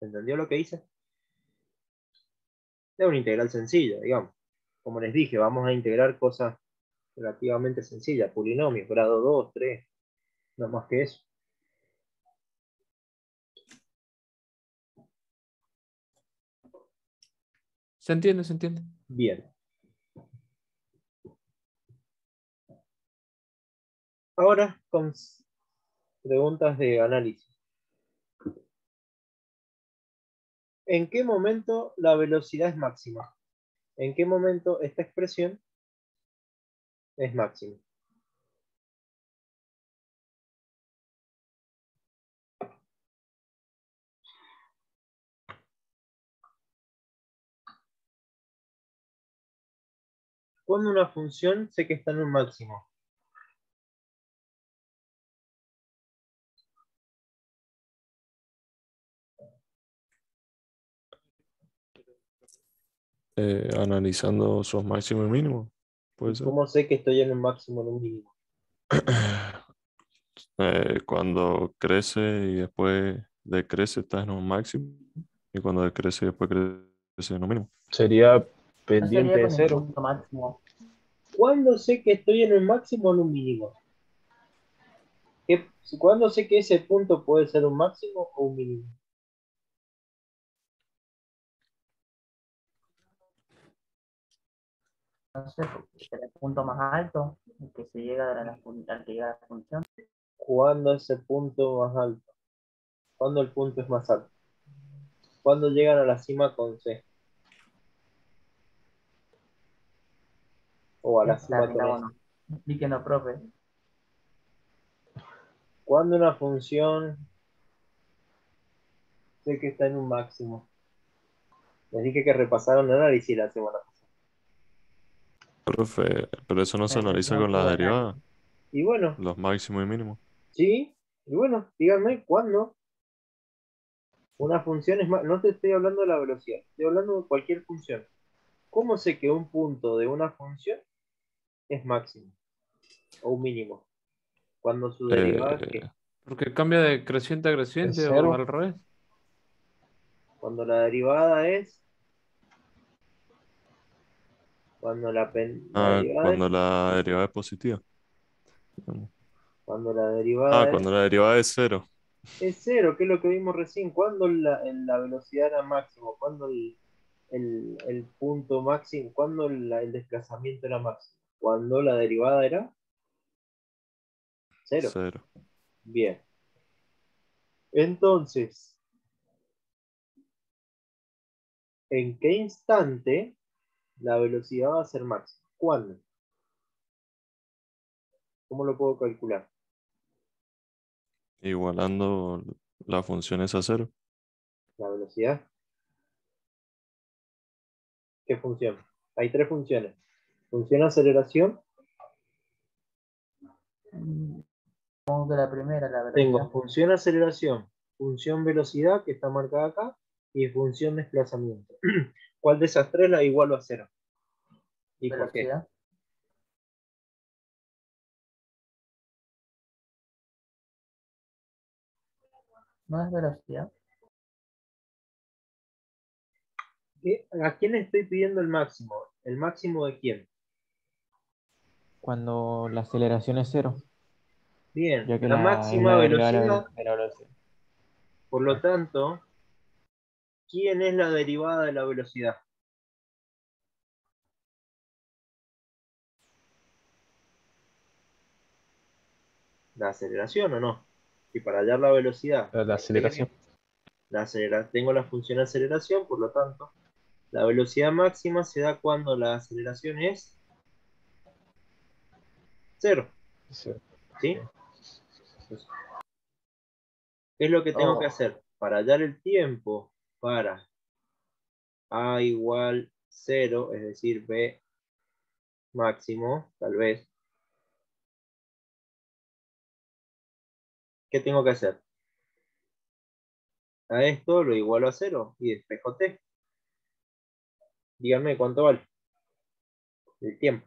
¿Entendió lo que hice? Es una integral sencilla, digamos. Como les dije, vamos a integrar cosas relativamente sencillas, polinomios, grado 2, 3, no más que eso. Se entiende, se entiende. Bien. Ahora con preguntas de análisis. ¿En qué momento la velocidad es máxima? ¿En qué momento esta expresión es máxima? Cuando una función sé que está en un máximo. Analizando sus máximos y mínimos. Puede ser. ¿Cómo sé que estoy en un máximo o en un mínimo? Cuando crece y después decrece, estás en un máximo. Y cuando decrece y después crece en un mínimo. Sería No pendiente sería de con el cero. punto máximo. ¿Cuándo sé que estoy en un máximo o en un mínimo? ¿Cuándo sé que ese punto puede ser un máximo o un mínimo? No sé, porque será el punto más alto, el que se llega al que llega la función. ¿Cuándo ese punto más alto? ¿Cuándo el punto es más alto? ¿Cuándo llegan a la cima con C? O a la cima con Mira, S. bueno, explíquenos, profe. ¿Cuándo una función sé que está en un máximo? Les dije que repasaron el análisis la semana pasada. Profe, pero eso no se En la analiza sesión con la tuve derivada, análisis. Y bueno, los máximos y mínimos. sí. Y bueno, díganme, ¿cuándo una función es más? No te estoy hablando de la velocidad, estoy hablando de cualquier función. ¿Cómo sé que un punto de una función es máximo o un mínimo? Cuando su derivada, Eh, ¿qué? Porque cambia de creciente a ¿Es creciente o cero? al revés. Cuando la derivada es, cuando la derivada es, cuando la derivada es positiva. cuando la derivada Cuando la derivada es cero. es cero, que es lo que vimos recién. Cuando la velocidad era máximo, cuando el punto máximo, cuando el desplazamiento era máximo, cuando la derivada era cero. Cero. Bien. Entonces, ¿en qué instante la velocidad va a ser máxima? ¿Cuándo? ¿Cómo lo puedo calcular? Igualando las funciones a cero. La velocidad. ¿Qué función? Hay tres funciones. Función aceleración. Supongo que la primera, la velocidad. Tengo función aceleración, función velocidad, que está marcada acá, y función desplazamiento. ¿Cuál de esas tres la igualo a cero? ¿Y por qué? Velocidad. No es velocidad. ¿A quién le estoy pidiendo el máximo? ¿El máximo de quién? Cuando la aceleración es cero, Bien, ya que la es máxima la derivada velocidad, de la velocidad. por lo tanto, ¿quién es la derivada de la velocidad? ¿La aceleración o no? Y para hallar la velocidad, La aceleración. tengo la función aceleración, por lo tanto, la velocidad máxima se da cuando la aceleración es cero. Sí. ¿Sí? Entonces, ¿qué es lo que tengo que hacer? Para hallar el tiempo para A igual 0, es decir, B máximo, tal vez. ¿Qué tengo que hacer? A esto lo igualo a 0 y despejo t. Díganme cuánto vale el tiempo.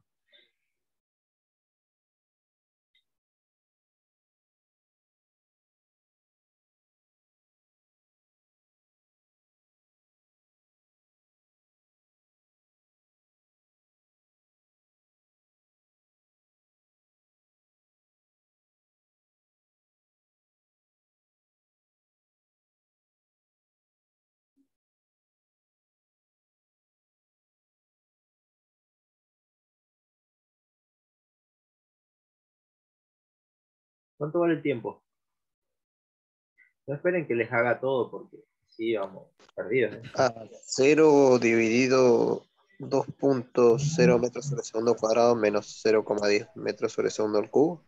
¿Cuánto vale el tiempo? No esperen que les haga todo porque sí, vamos, perdidos. A 0 dividido 2.0 metros sobre segundo cuadrado menos 0,10 metros sobre segundo al cubo.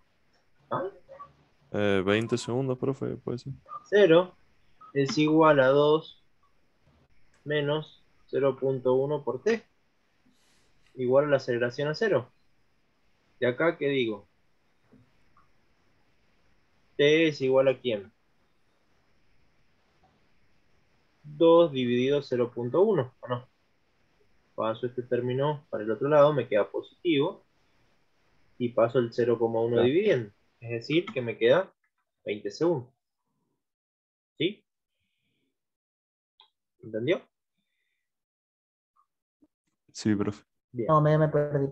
20 segundos, profe, puede ser. 0 es igual a 2 menos 0.1 por t. Igual a la aceleración a 0. ¿Y acá qué digo? T es igual a ¿quién? 2 dividido 0.1, ¿o no? Paso este término para el otro lado, me queda positivo. Y paso el 0,1 Claro. dividiendo. Es decir, que me queda 20 segundos. ¿Sí? ¿Entendió? Sí, profe. Bien. No, me perdí.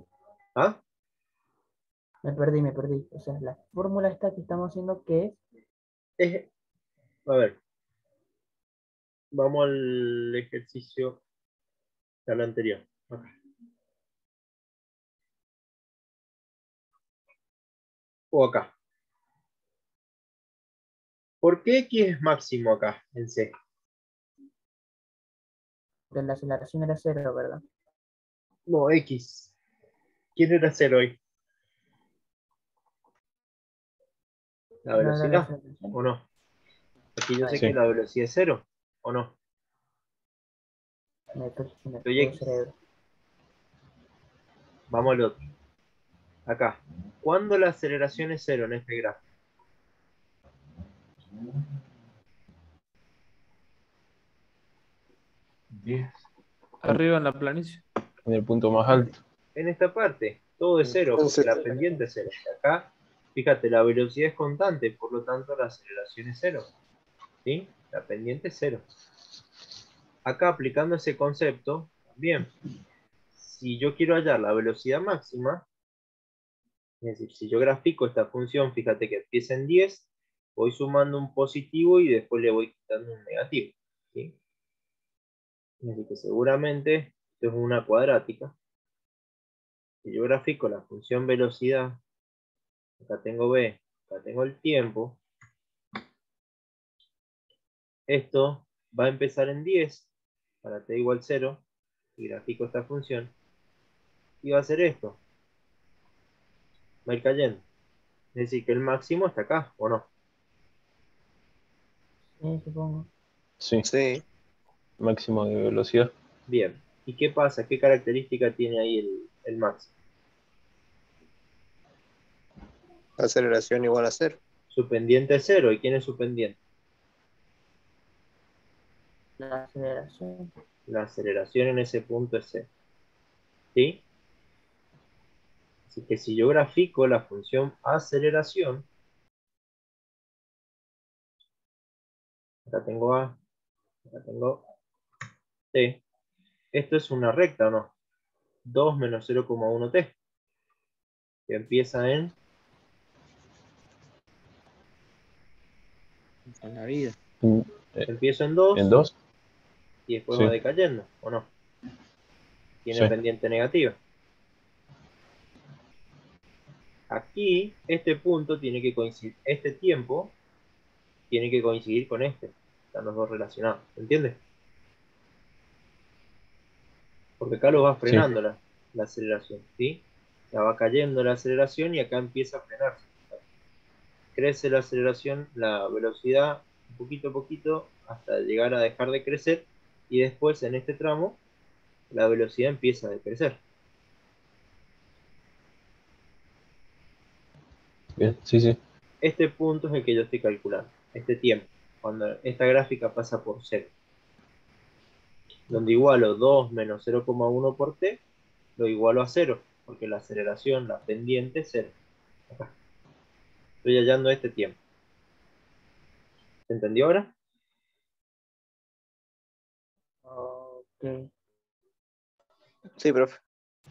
¿Ah? Me perdí. O sea, la fórmula esta que estamos haciendo, ¿qué es? A ver. Vamos al ejercicio al anterior. Acá. O acá. ¿Por qué X es máximo acá en C? Que la aceleración era 0, ¿verdad? No, X. ¿Quién era 0 hoy? ¿La ¿No era la velocidad? aceleración? ¿O no? Aquí yo sé Sí. que la velocidad es 0. ¿O no? Me Soy fue el X. cerebro. Vamos al otro. Acá. ¿Cuándo la aceleración es 0 en este gráfico? 10. Arriba en la planicie. En el punto más alto. En esta parte, todo es 0, porque Entonces, la pendiente es 0. Acá, fíjate, la velocidad es constante, por lo tanto la aceleración es 0. ¿Sí? La pendiente es 0. Acá, aplicando ese concepto, bien, si yo quiero hallar la velocidad máxima, es decir, si yo grafico esta función, fíjate que empieza en 10, voy sumando un positivo y después le voy quitando un negativo. ¿Sí? Es decir, que seguramente esto es una cuadrática. Si yo grafico la función velocidad, acá tengo b, acá tengo el tiempo, esto va a empezar en 10 para t igual 0 y grafico esta función y va a ser esto, va a ir cayendo. Es decir, que el máximo está acá, ¿o no? Sí, supongo. Sí, sí, máximo de velocidad. Bien. ¿Y qué pasa? ¿Qué característica tiene ahí el máximo? aceleración igual a 0. Su pendiente es 0. ¿Y quién es su pendiente? La aceleración. La aceleración en ese punto es 0. ¿Sí? Así que si yo grafico la función aceleración, acá tengo A, acá tengo T. Esto es una recta, ¿o no? 2 menos 0,1 T. Que empieza en En la vida. empiezo en ¿En 2 2? y después Sí. va decayendo, ¿o no? Tiene Sí. pendiente negativa. Aquí, este punto tiene que coincidir, este tiempo tiene que coincidir con este. Están los dos relacionados, ¿entiendes? Porque acá lo va Sí. frenando la aceleración, ¿sí? Ya va cayendo la aceleración y acá empieza a frenarse. Crece la aceleración, la velocidad, un poquito, hasta llegar a dejar de crecer, y después en este tramo, la velocidad empieza a decrecer. Bien, sí, sí. Este punto es el que yo estoy calculando, este tiempo, cuando esta gráfica pasa por 0, donde igualo 2 menos 0,1 por t, lo igualo a 0, porque la aceleración, la pendiente es 0. Acá. Estoy hallando este tiempo. ¿Se entendió ahora? Ok. Sí, profe.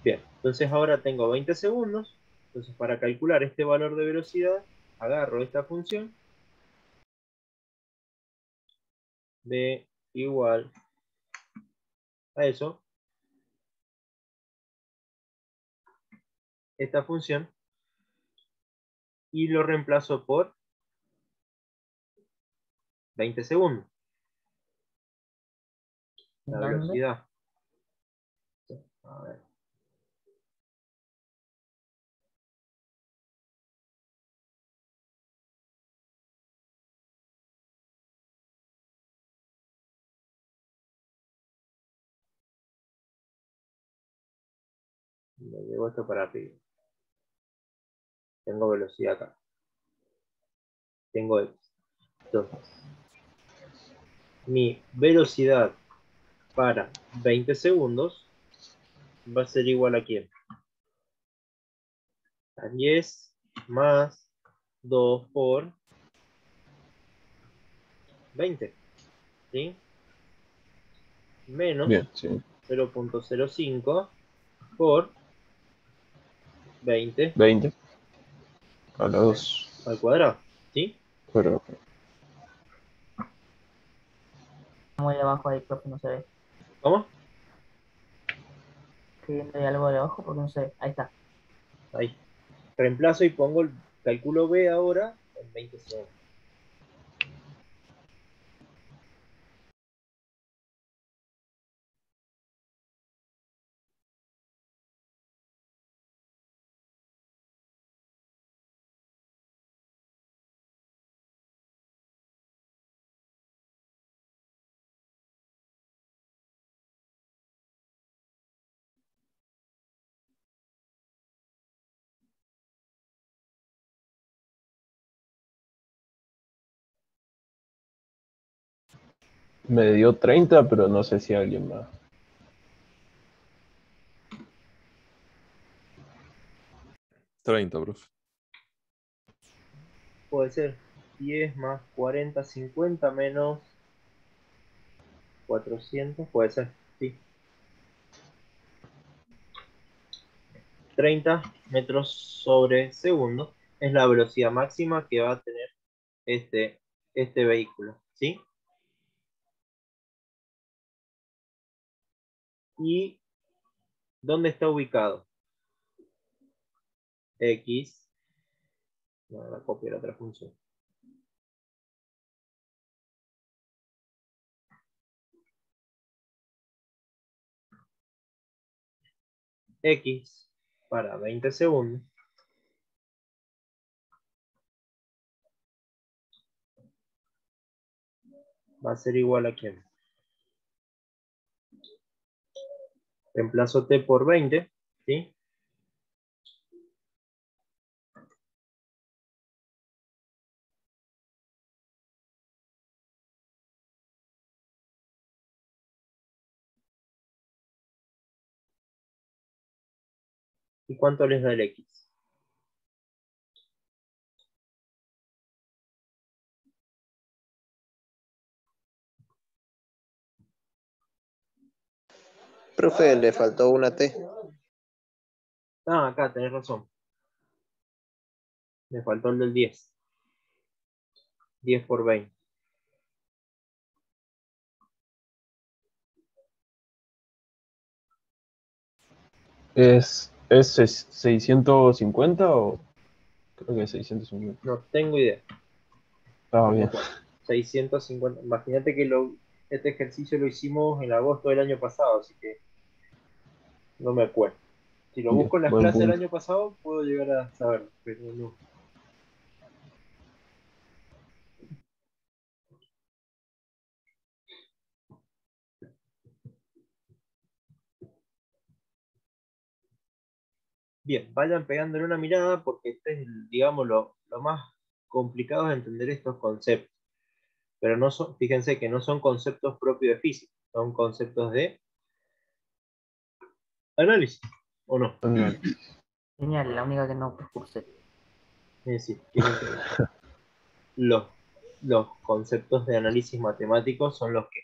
Bien, entonces ahora tengo 20 segundos. Entonces para calcular este valor de velocidad, agarro esta función b igual a eso, esta función, y lo reemplazo por 20 segundos. La ¿Dónde? velocidad. A ver. Me llevo esto para arriba. Tengo velocidad acá. Tengo X. Entonces, mi velocidad para 20 segundos va a ser igual a ¿quién? A 10 más 2 por 20. ¿Sí? Menos Bien, sí. 0,05 por 20 20 a la 2. al cuadrado. ¿Sí? Pero, Muy abajo ahí, profe, no se ve. ¿Cómo? Estoy viendo ahí algo de abajo porque no se ve. Ahí está. Ahí. Reemplazo y pongo el cálculo B ahora en 20 segundos. me dio 30, pero no sé si alguien más. 30, profe. Puede ser 10 más 40, 50 menos 400. Puede ser, sí. 30 metros sobre segundo es la velocidad máxima que va a tener este vehículo, ¿sí? ¿Y dónde está ubicado? X, no, la copia de la otra función. X para 20 segundos va a ser igual a ¿quién? Reemplazo t por 20, ¿sí? ¿Y cuánto les da el X? Profe, le faltó una T. Ah, acá tenés razón. Me faltó el del 10. 10 por 20. ¿Es 650 o creo que es 650? No tengo idea. Ah, No me bien. acuerdo. 650. Imagínate que este ejercicio lo hicimos en agosto del año pasado, así que no me acuerdo. Si lo Bien, busco en las buen clases del punto. año pasado, puedo llegar a saberlo, pero no. Bien, vayan pegándole una mirada porque este es, digamos, lo más complicado de entender estos conceptos. Pero no son, fíjense que no son conceptos propios de física, son conceptos de análisis, ¿o no? Genial, la única que no cursé. Es decir, fíjense que los conceptos de análisis matemáticos son los que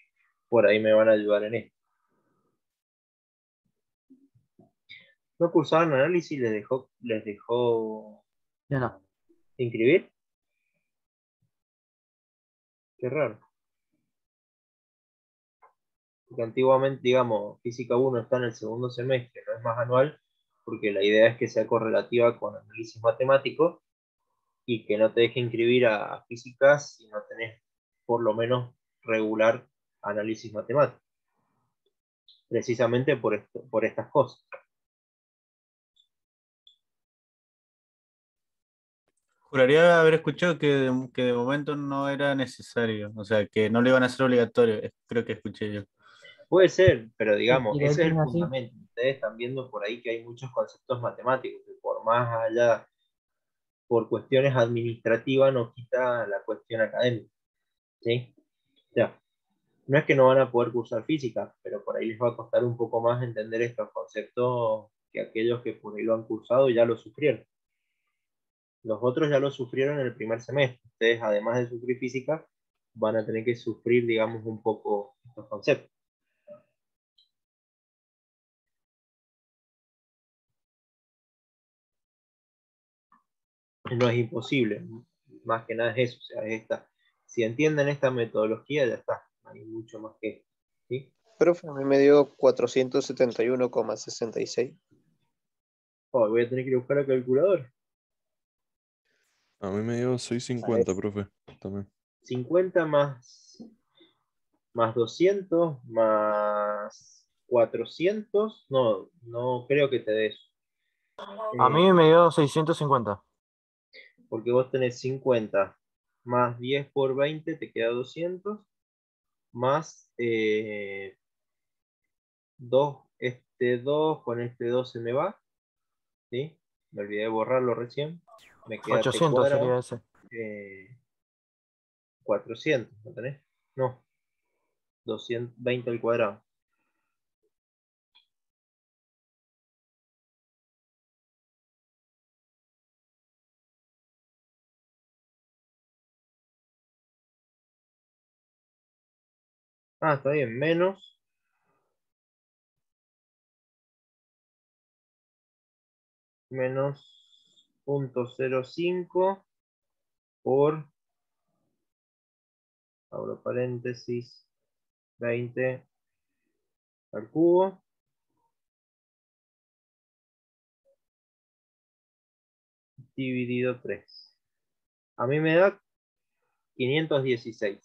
por ahí me van a ayudar en esto. ¿No cursaban análisis? ¿Les dejó Yo no. inscribir? Qué raro. Porque antiguamente, digamos, Física 1 está en el segundo semestre, no es más anual, porque la idea es que sea correlativa con análisis matemático y que no te deje inscribir a físicas si no tenés por lo menos regular análisis matemático. Precisamente por estas cosas. Juraría haber escuchado que de momento no era necesario, o sea, que no lo iban a hacer obligatorio, creo que escuché yo. Puede ser, pero digamos, Y de ese hecho es es el así. fundamento. Ustedes están viendo por ahí que hay muchos conceptos matemáticos, que por más allá, por cuestiones administrativas, no quita la cuestión académica. ¿Sí? O sea, no es que no van a poder cursar física, pero por ahí les va a costar un poco más entender estos conceptos que aquellos que por ahí lo han cursado ya lo sufrieron. Los otros ya lo sufrieron en el primer semestre. Ustedes, además de sufrir física, van a tener que sufrir, digamos, un poco estos conceptos. No es imposible, más que nada es eso, o sea, es esta. Si entienden esta metodología, ya está, no hay mucho más que, ¿sí? Profe, a mí me dio 471,66. Oh, voy a tener que ir a buscar la calculadora. A mí me dio 650, profe. También. 50 más 200 más 400, no, no creo que te dé eso. A mí me dio 650. Porque vos tenés 50 más 10 por 20 te queda 200, más 2, este 2 con este 2 se me va, ¿sí? Me olvidé de borrarlo recién. Me queda t 800 sería cuadrado, ese. 400, ¿no tenés? No, 220 al cuadrado. Ah, está bien, menos 0.05 por, abro paréntesis, 20 al cubo, dividido 3. A mí me da 516.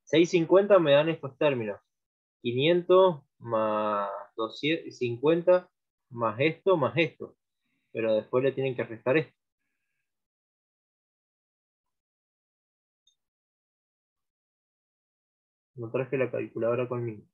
650 me dan estos términos. 500 más 250 más esto. Pero después le tienen que restar esto. No traje la calculadora conmigo.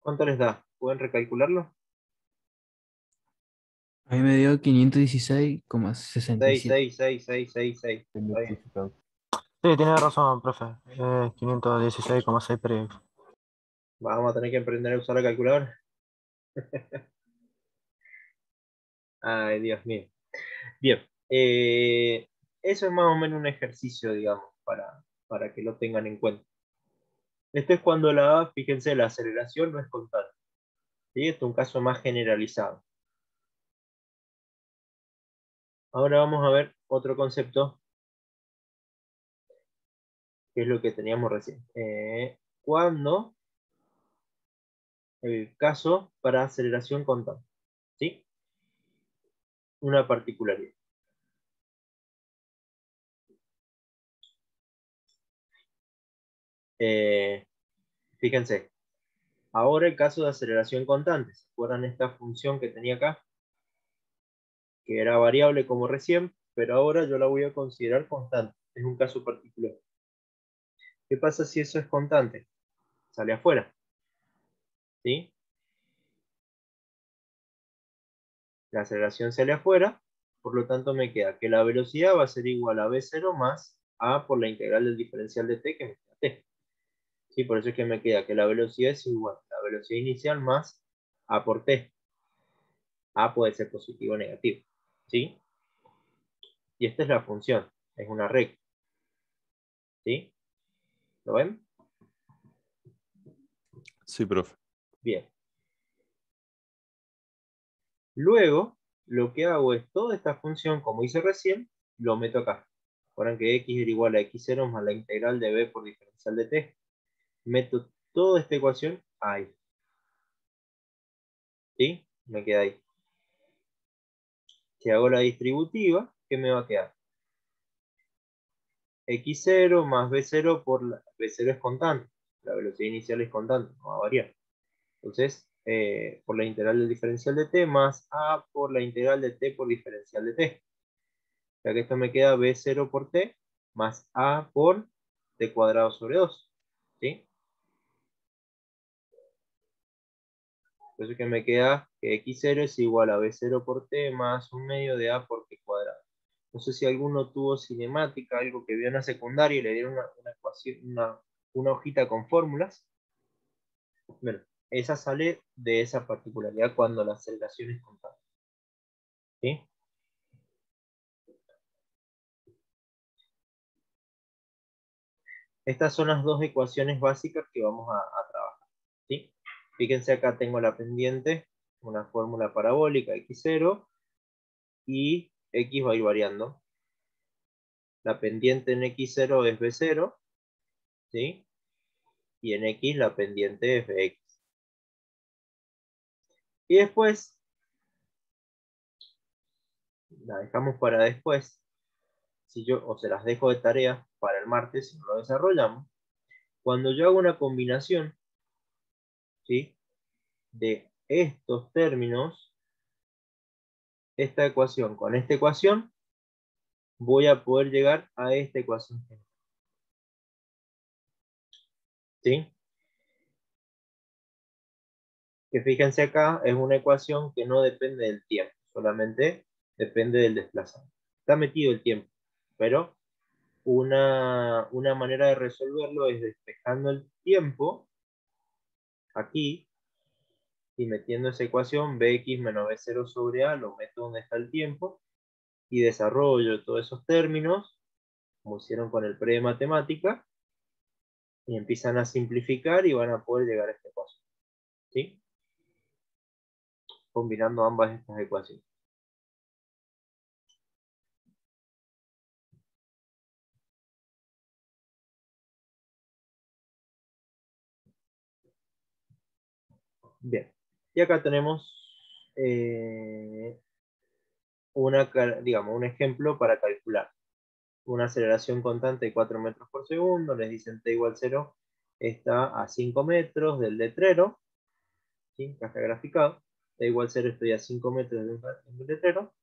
¿Cuánto les da? ¿Pueden recalcularlo? A mí me dio 6, 516,67. 6, 6, 6, 6, 6. Está bien. Sí, tiene razón, profe. 516,6 periodos. Vamos a tener que aprender a usar la calculadora. Ay, Dios mío. Bien. Eso es más o menos un ejercicio, digamos, para que lo tengan en cuenta. Esto es cuando fíjense, la aceleración no es constante. ¿Sí? Esto es un caso más generalizado. Ahora vamos a ver otro concepto, que es lo que teníamos recién. Cuando el caso para aceleración constante. ¿Sí? Una particularidad. Fíjense, ahora el caso de aceleración constante. ¿Se acuerdan esta función que tenía acá? Que era variable como recién, pero ahora yo la voy a considerar constante. Es un caso particular. ¿Qué pasa si eso es constante? Sale afuera. ¿Sí? La aceleración sale afuera, por lo tanto me queda que la velocidad va a ser igual a v0 más a por la integral del diferencial de t, que me queda t. ¿Sí? Por eso es que me queda que la velocidad es igual a la velocidad inicial más a por t. A puede ser positivo o negativo. ¿Sí? Y esta es la función, es una recta. ¿Sí? ¿Lo ven? Sí, profe. Bien. Luego, lo que hago es toda esta función, como hice recién, lo meto acá. Recuerden que x era igual a x0 más la integral de b por diferencial de t. Meto toda esta ecuación ahí. ¿Sí? Me queda ahí. Si hago la distributiva, ¿qué me va a quedar? X0 más B0 por la... B0 es constante. La velocidad inicial es constante, no va a variar. Entonces, por la integral del diferencial de t más A por la integral de t por diferencial de t. O sea que esto me queda B0 por t más A por t cuadrado sobre 2. ¿Sí? Entonces que me queda que x0 es igual a b0 por t más un medio de a por t cuadrado. No sé si alguno tuvo cinemática, algo que vio en la secundaria y le dieron una ecuación, una hojita con fórmulas. Bueno, esa sale de esa particularidad cuando la aceleración es constante. ¿Sí? Estas son las dos ecuaciones básicas que vamos a trabajar. ¿Sí? Fíjense acá tengo la pendiente, una fórmula parabólica x0 y x va a ir variando. La pendiente en x0 es b0, ¿sí? Y en x la pendiente es bx. Y después, la dejamos para después, si yo, o se las dejo de tarea para el martes, si no lo desarrollamos. Cuando yo hago una combinación, ¿sí? De estos términos, esta ecuación con esta ecuación, voy a poder llegar a esta ecuación. ¿Sí? Que fíjense acá, es una ecuación que no depende del tiempo, solamente depende del desplazamiento. Está metido el tiempo, pero una manera de resolverlo es despejando el tiempo aquí y metiendo esa ecuación bx menos b0 sobre a, lo meto donde está el tiempo y desarrollo todos esos términos, como hicieron con el pre de matemática, y empiezan a simplificar y van a poder llegar a esta ecuación. ¿Sí? Combinando ambas estas ecuaciones. Bien. Y acá tenemos digamos, un ejemplo para calcular una aceleración constante de 4 metros por segundo. Les dicen t igual 0 está a 5 metros del letrero. ¿Sí? Acá está graficado. T igual 0 estoy a 5 metros del letrero.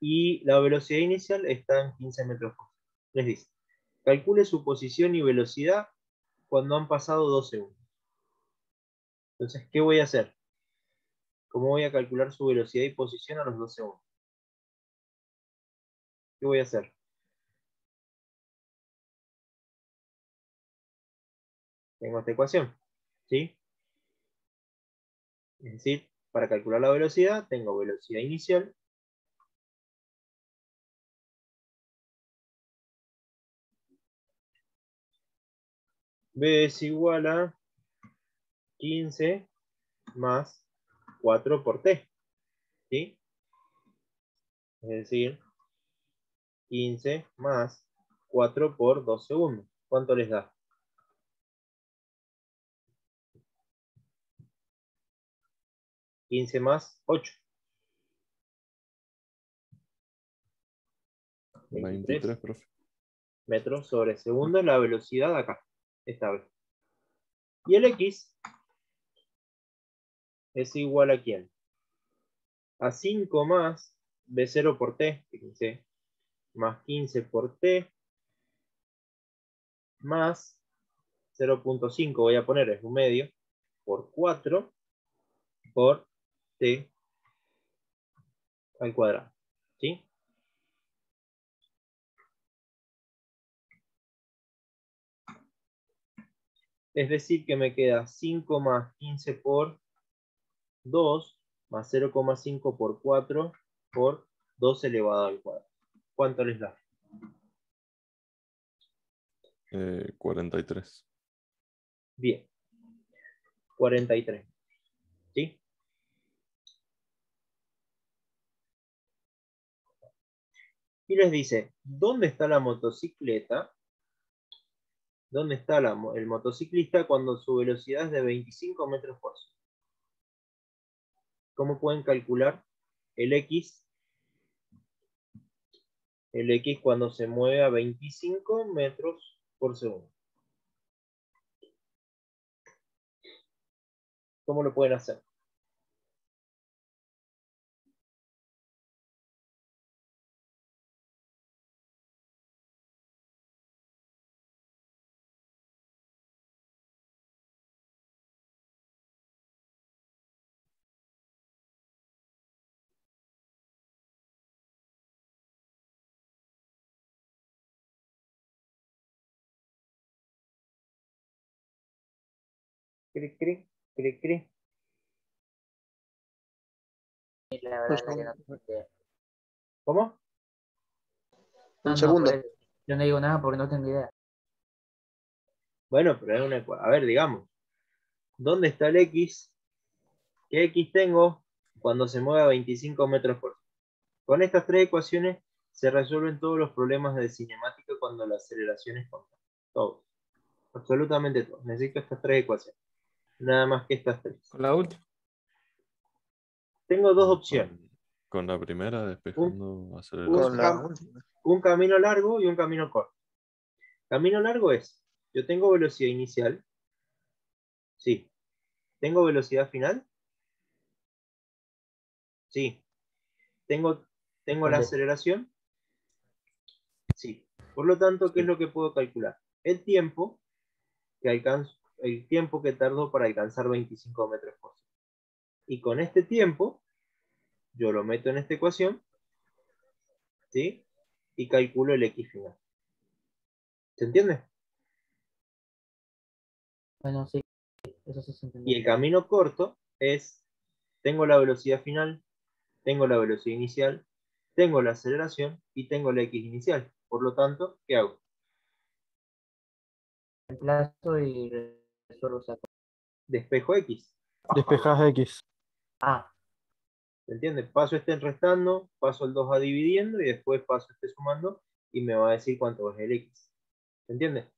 Y la velocidad inicial está en 15 metros por segundo. Les dice, calcule su posición y velocidad cuando han pasado 2 segundos. Entonces, ¿qué voy a hacer? ¿Cómo voy a calcular su velocidad y posición a los 2 segundos? ¿Qué voy a hacer? Tengo esta ecuación. ¿Sí? Es decir, para calcular la velocidad, tengo velocidad inicial B es igual a 15 más 4 por t. ¿Sí? Es decir, 15 más 4 por 2 segundos. ¿Cuánto les da? 15 más 8. 23, profe. metros sobre segundo, la velocidad acá, esta vez. Y el X es igual a ¿quién? A 5 más B0 por T, fíjense, más 15 por T, más 0.5, voy a poner, es un medio, por 4 por T al cuadrado. ¿Sí? Es decir, que me queda 5 más 15 por 2 más 0,5 por 4 por 2 elevado al cuadrado. ¿Cuánto les da? 43. Bien. 43. ¿Sí? Y les dice, ¿dónde está la motocicleta? ¿Dónde está el motociclista cuando su velocidad es de 25 metros por segundo? ¿Cómo pueden calcular el X? El X cuando se mueve a 25 metros por segundo. ¿Cómo lo pueden hacer? Cric, cric, cric, cric. Y la verdad es que no tengo idea. ¿Cómo? No, Un no, por segundo. eso. Yo no digo nada porque no tengo idea. Bueno, pero es una ecuación. A ver, digamos. ¿Dónde está el X? ¿Qué X tengo cuando se mueve a 25 metros por segundo? Con estas tres ecuaciones se resuelven todos los problemas de cinemática cuando la aceleración es constante. Todos. Absolutamente todos. Necesito estas tres ecuaciones. Nada más que estas tres. Con la última. Tengo dos opciones. Con la primera despejando Con aceleración. la última. Un camino largo y un camino corto. Camino largo es, yo tengo velocidad inicial. Sí. ¿Tengo velocidad final? Sí. ¿Tengo la ¿Dónde? aceleración? Sí. Por lo tanto, ¿qué es Sí. lo que puedo calcular? El tiempo que tardó para alcanzar 25 metros por segundo. Y con este tiempo, yo lo meto en esta ecuación, ¿sí? Y calculo el X final. ¿Se entiende? Bueno, sí, eso sí se Y entendió. el camino corto es, tengo la velocidad final, tengo la velocidad inicial, tengo la aceleración y tengo la X inicial. Por lo tanto, ¿qué hago? Reemplazo y resuelvo esa cosa. Despejo X. Despejas X. Ah, ¿Se entiende? Paso este restando, paso el 2 a dividiendo y después paso este sumando y me va a decir cuánto es el X. ¿Se entiende?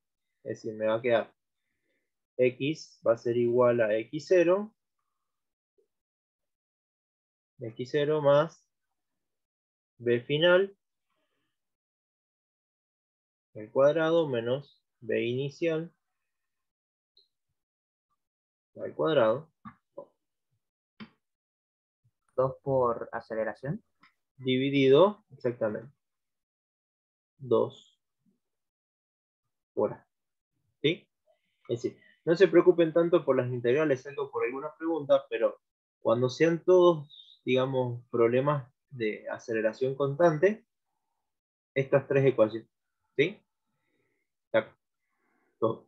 Es decir, me va a quedar X va a ser igual a X0 más B final al cuadrado menos B inicial al cuadrado 2 por aceleración. dividido exactamente 2 por A. ¿Sí? Es decir, no se preocupen tanto por las integrales, salvo por algunas preguntas, pero cuando sean todos, digamos, problemas de aceleración constante, estas tres ecuaciones. ¿Sí? Acá, todo.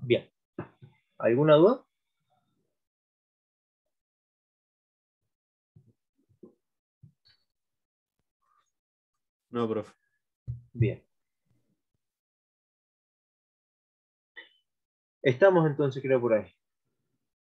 Bien. ¿Alguna duda? No, profe. Bien. Estamos entonces, creo, por ahí.